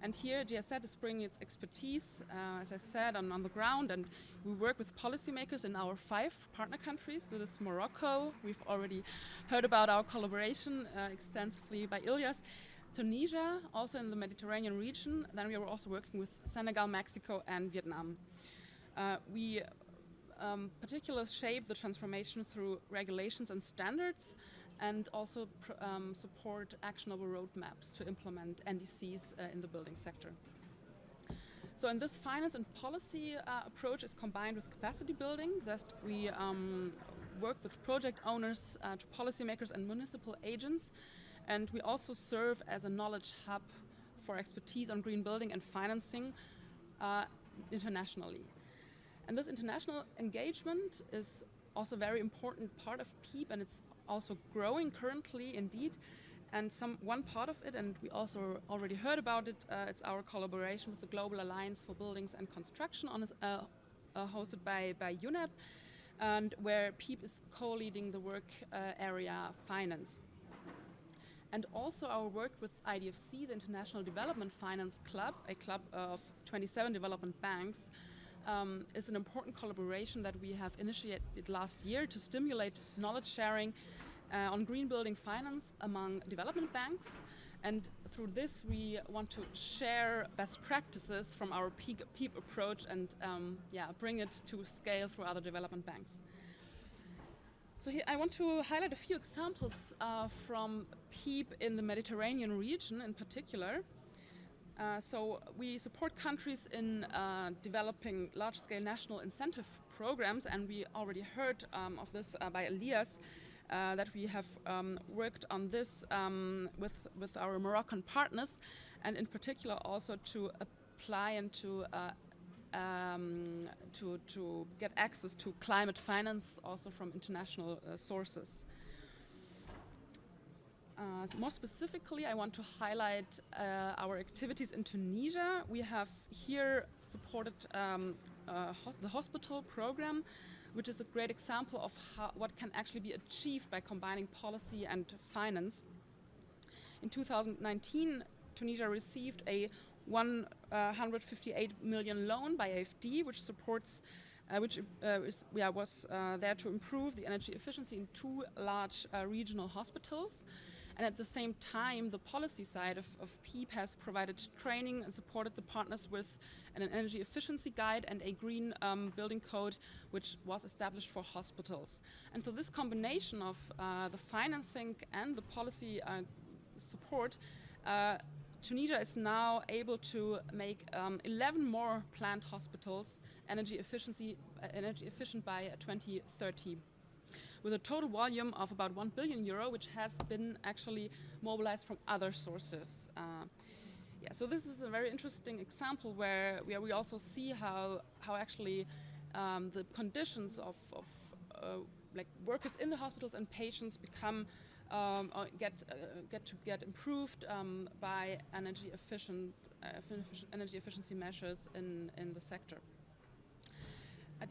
And here GIZ is bringing its expertise, as I said, on the ground, and we work with policymakers in our 5 partner countries. So this is Morocco. We've already heard about our collaboration extensively by Ilyas. Tunisia, also in the Mediterranean region. Then we are also working with Senegal, Mexico, and Vietnam. We particularly shape the transformation through regulations and standards, and also support actionable roadmaps to implement NDCs in the building sector. So in this finance and policy approach is combined with capacity building. Thus we work with project owners, to policymakers and municipal agents, and we also serve as a knowledge hub for expertise on green building and financing internationally. And this international engagement is also a very important part of PEEB, and it's also growing currently indeed. And one part of it, and we also already heard about it, it's our collaboration with the Global Alliance for Buildings and Construction, hosted by UNEP, and where PEEB is co-leading the work area finance. And also our work with IDFC, the International Development Finance Club, a club of 27 development banks, is an important collaboration that we have initiated last year to stimulate knowledge sharing on green building finance among development banks. And through this, we want to share best practices from our PEEB approach and bring it to scale through other development banks. So here I want to highlight a few examples from PEEB in the Mediterranean region in particular. So we support countries in developing large-scale national incentive programs, and we already heard of this by Elias, that we have worked on this with our Moroccan partners, and in particular also to apply and to get access to climate finance also from international sources. More specifically, I want to highlight our activities in Tunisia. We have here supported the hospital program, which is a great example of what can actually be achieved by combining policy and finance. In 2019, Tunisia received a 158 million loan by AFD, which supports, was there to improve the energy efficiency in 2 large regional hospitals. And at the same time, the policy side of PEEB has provided training and supported the partners with an energy efficiency guide and a green building code, which was established for hospitals. And so this combination of the financing and the policy support, Tunisia is now able to make 11 more planned hospitals energy efficient by 2030. With a total volume of about 1 billion euro, which has been actually mobilized from other sources. So this is a very interesting example where we also see how actually the conditions of like workers in the hospitals and patients become get improved by energy efficiency measures in the sector.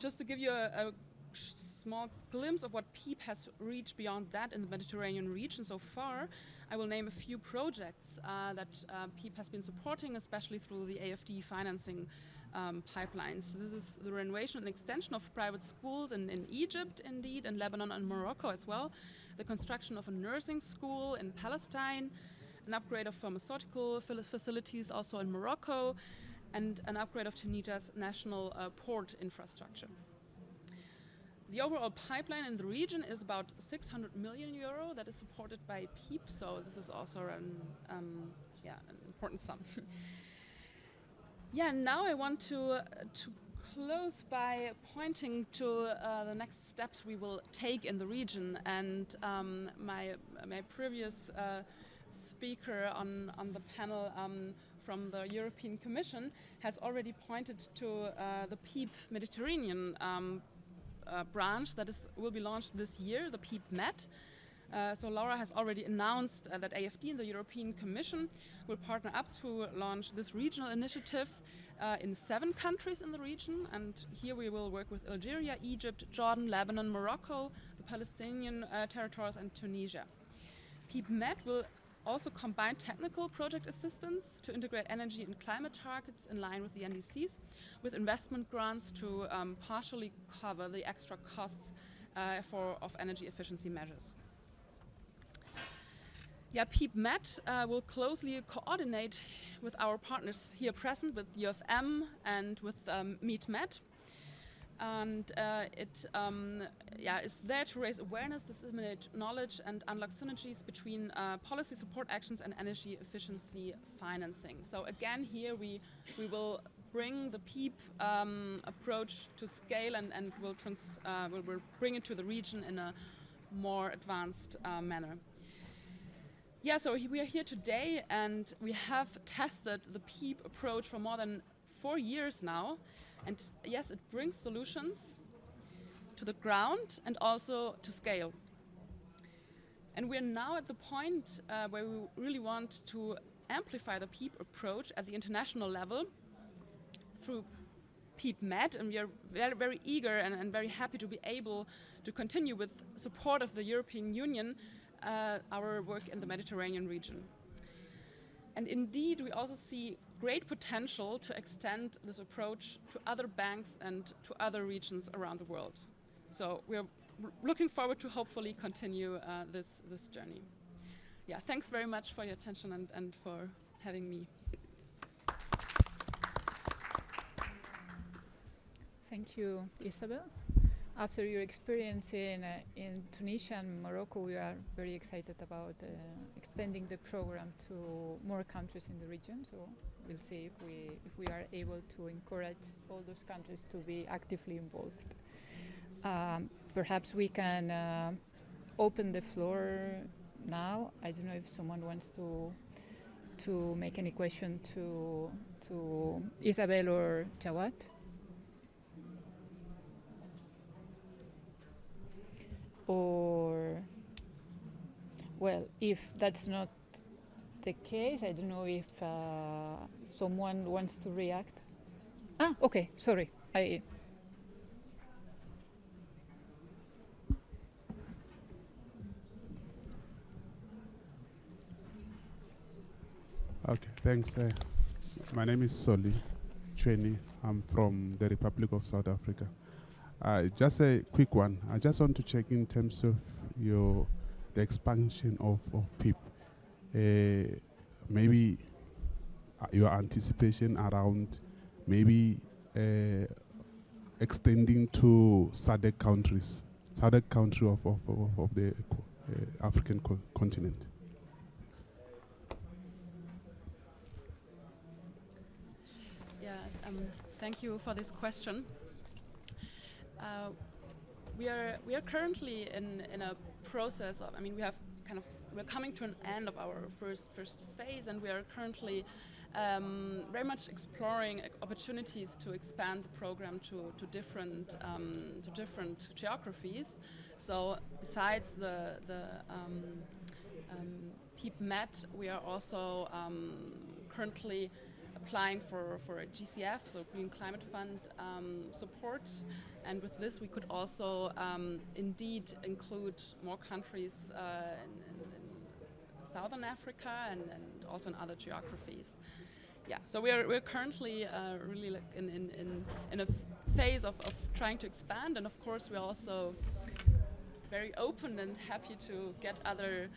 Just to give you a small glimpse of what PEEB has reached beyond that in the Mediterranean region so far, I will name a few projects that PEEB has been supporting, especially through the AFD financing pipelines. This is the renovation and extension of private schools in Egypt, indeed, in Lebanon and Morocco as well, the construction of a nursing school in Palestine, an upgrade of pharmaceutical facilities also in Morocco, and an upgrade of Tunisia's national port infrastructure. The overall pipeline in the region is about 600 million euro that is supported by PEEB, so this is also an important sum. Now I want to close by pointing to the next steps we will take in the region, and my previous speaker on the panel from the European Commission has already pointed to the PEEB Mediterranean branch that will be launched this year, the PEEB Med. So Laura has already announced that AFD and the European Commission will partner up to launch this regional initiative in 7 countries in the region, and here we will work with Algeria, Egypt, Jordan, Lebanon, Morocco, the Palestinian territories, and Tunisia. PEEB Med will also combine technical project assistance to integrate energy and climate targets in line with the NDCs, with investment grants to partially cover the extra costs of energy efficiency measures. PEEB Med will closely coordinate with our partners here present, with UFM and with meetMED. And it is there to raise awareness, disseminate knowledge, and unlock synergies between policy support actions and energy efficiency financing. So again, here we will bring the PEEB approach to scale, and we'll bring it to the region in a more advanced manner. So we are here today, and we have tested the PEEB approach for more than 4 years now. And yes, it brings solutions to the ground and also to scale. And we're now at the point where we really want to amplify the PEEB approach at the international level through PEEB Med, and we are very, very eager and very happy to be able to continue with support of the European Union our work in the Mediterranean region. And indeed, we also see great potential to extend this approach to other banks and to other regions around the world. So we're looking forward to hopefully continue this journey. Thanks very much for your attention and for having me. Thank you, Isabel. After your experience in Tunisia and Morocco, we are very excited about extending the program to more countries in the region. So we'll see if we are able to encourage all those countries to be actively involved. Perhaps we can open the floor now. I don't know if someone wants to make any question to Isabel or Jawad. Or, well, if that's not the case, I don't know if someone wants to react. Okay, sorry. Okay, thanks. My name is Soli Chweni. I'm from the Republic of South Africa. Just a quick one. I just want to check in terms of the expansion of PEEB. Maybe your anticipation around maybe extending to SADC countries, SADC country of the African continent. Yeah, thank you for this question. We are currently in a process of, we're coming to an end of our first phase, and we are currently very much exploring opportunities to expand the program to different geographies. So besides the PEEB Med, we are also currently applying for a GCF, so Green Climate Fund support. And with this, we could also indeed include more countries in Southern Africa and also in other geographies. Yeah, so we're currently really like in a phase of trying to expand, and of course we're also very open and happy to get other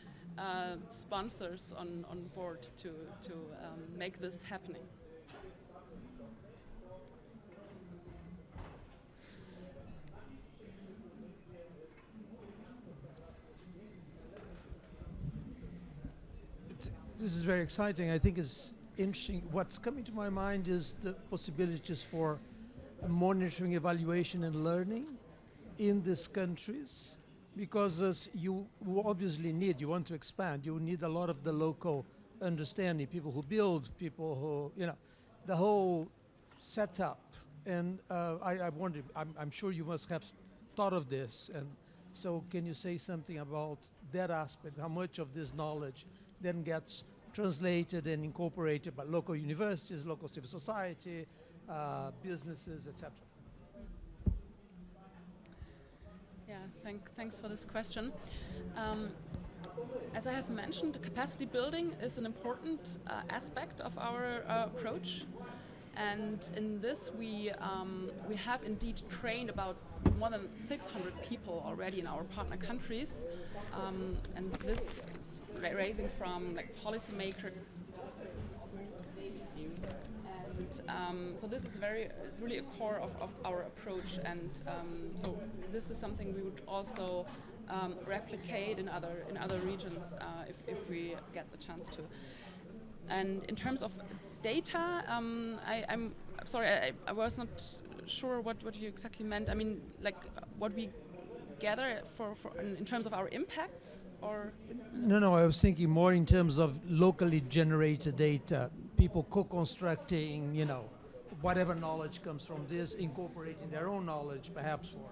sponsors on board to make this happening. This is very exciting. I think it's interesting. What's coming to my mind is the possibilities for monitoring, evaluation, and learning in these countries, because as you obviously need, you want to expand, you need a lot of the local understanding, people who build, people who, the whole setup. And I wonder, I'm sure you must have thought of this. And so can you say something about that aspect, how much of this knowledge then gets translated and incorporated by local universities, local civil society, businesses, etc.? Yeah, thanks for this question. As I have mentioned, the capacity building is an important aspect of our approach. And in this, we have indeed trained about more than 600 people already in our partner countries. And this is raising from like policymakers. And so this is it's really a core of our approach. And so this is something we would also replicate in other regions if we get the chance to. And in terms of data, I'm sorry, I was not sure what you exactly meant. I mean, like what we gather in terms of our impacts, or? No, I was thinking more in terms of locally generated data, people co-constructing, whatever knowledge comes from this, incorporating their own knowledge, perhaps for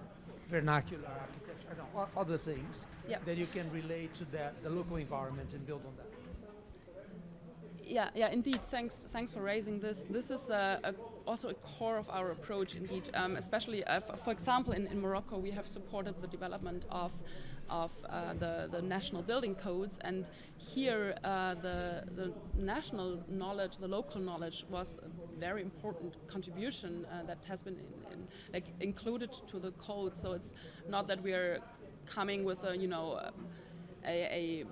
vernacular architecture, other things that you can relate to the local environment and build on that. Yeah, indeed. Thanks for raising this. This is also a core of our approach, indeed. Especially, for example, in Morocco, we have supported the development of the national building codes, and here the national knowledge, the local knowledge, was a very important contribution that has been included to the code. So it's not that we are coming with a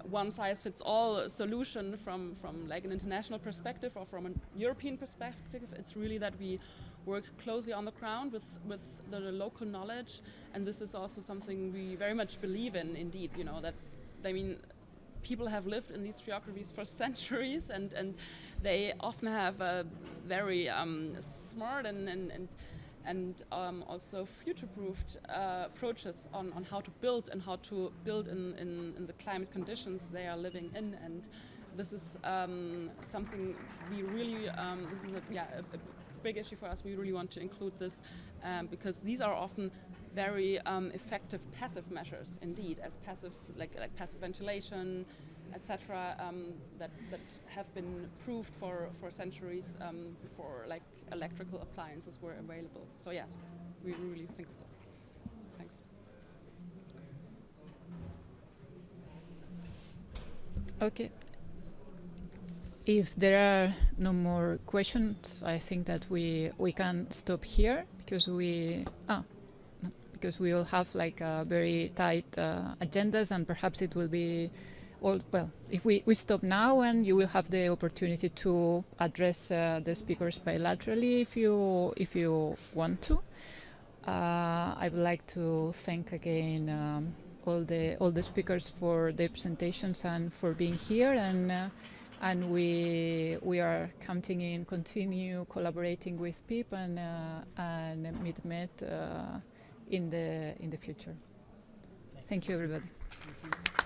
one-size-fits-all solution from like an international perspective or from a European perspective. It's really that we work closely on the ground with the local knowledge, and this is also something we very much believe in. Indeed, you know that, I mean, people have lived in these geographies for centuries, and they often have a very smart and also future-proofed approaches on how to build and how to build in the climate conditions they are living in. And this is something we really, this is a big issue for us. We really want to include this because these are often very effective passive measures, indeed, as passive, like passive ventilation, etc., that have been proved for centuries before, like, electrical appliances were available. So yes, we really think of this. Thanks. Okay. If there are no more questions, I think that we can stop here because we will have like a very tight agendas, and perhaps it will be all, well, if we stop now, and you will have the opportunity to address the speakers bilaterally if you want to. I would like to thank again all the speakers for their presentations and for being here, and we are counting in continue collaborating with PEEB and meetMED in the future. Thank you, everybody. Thank you.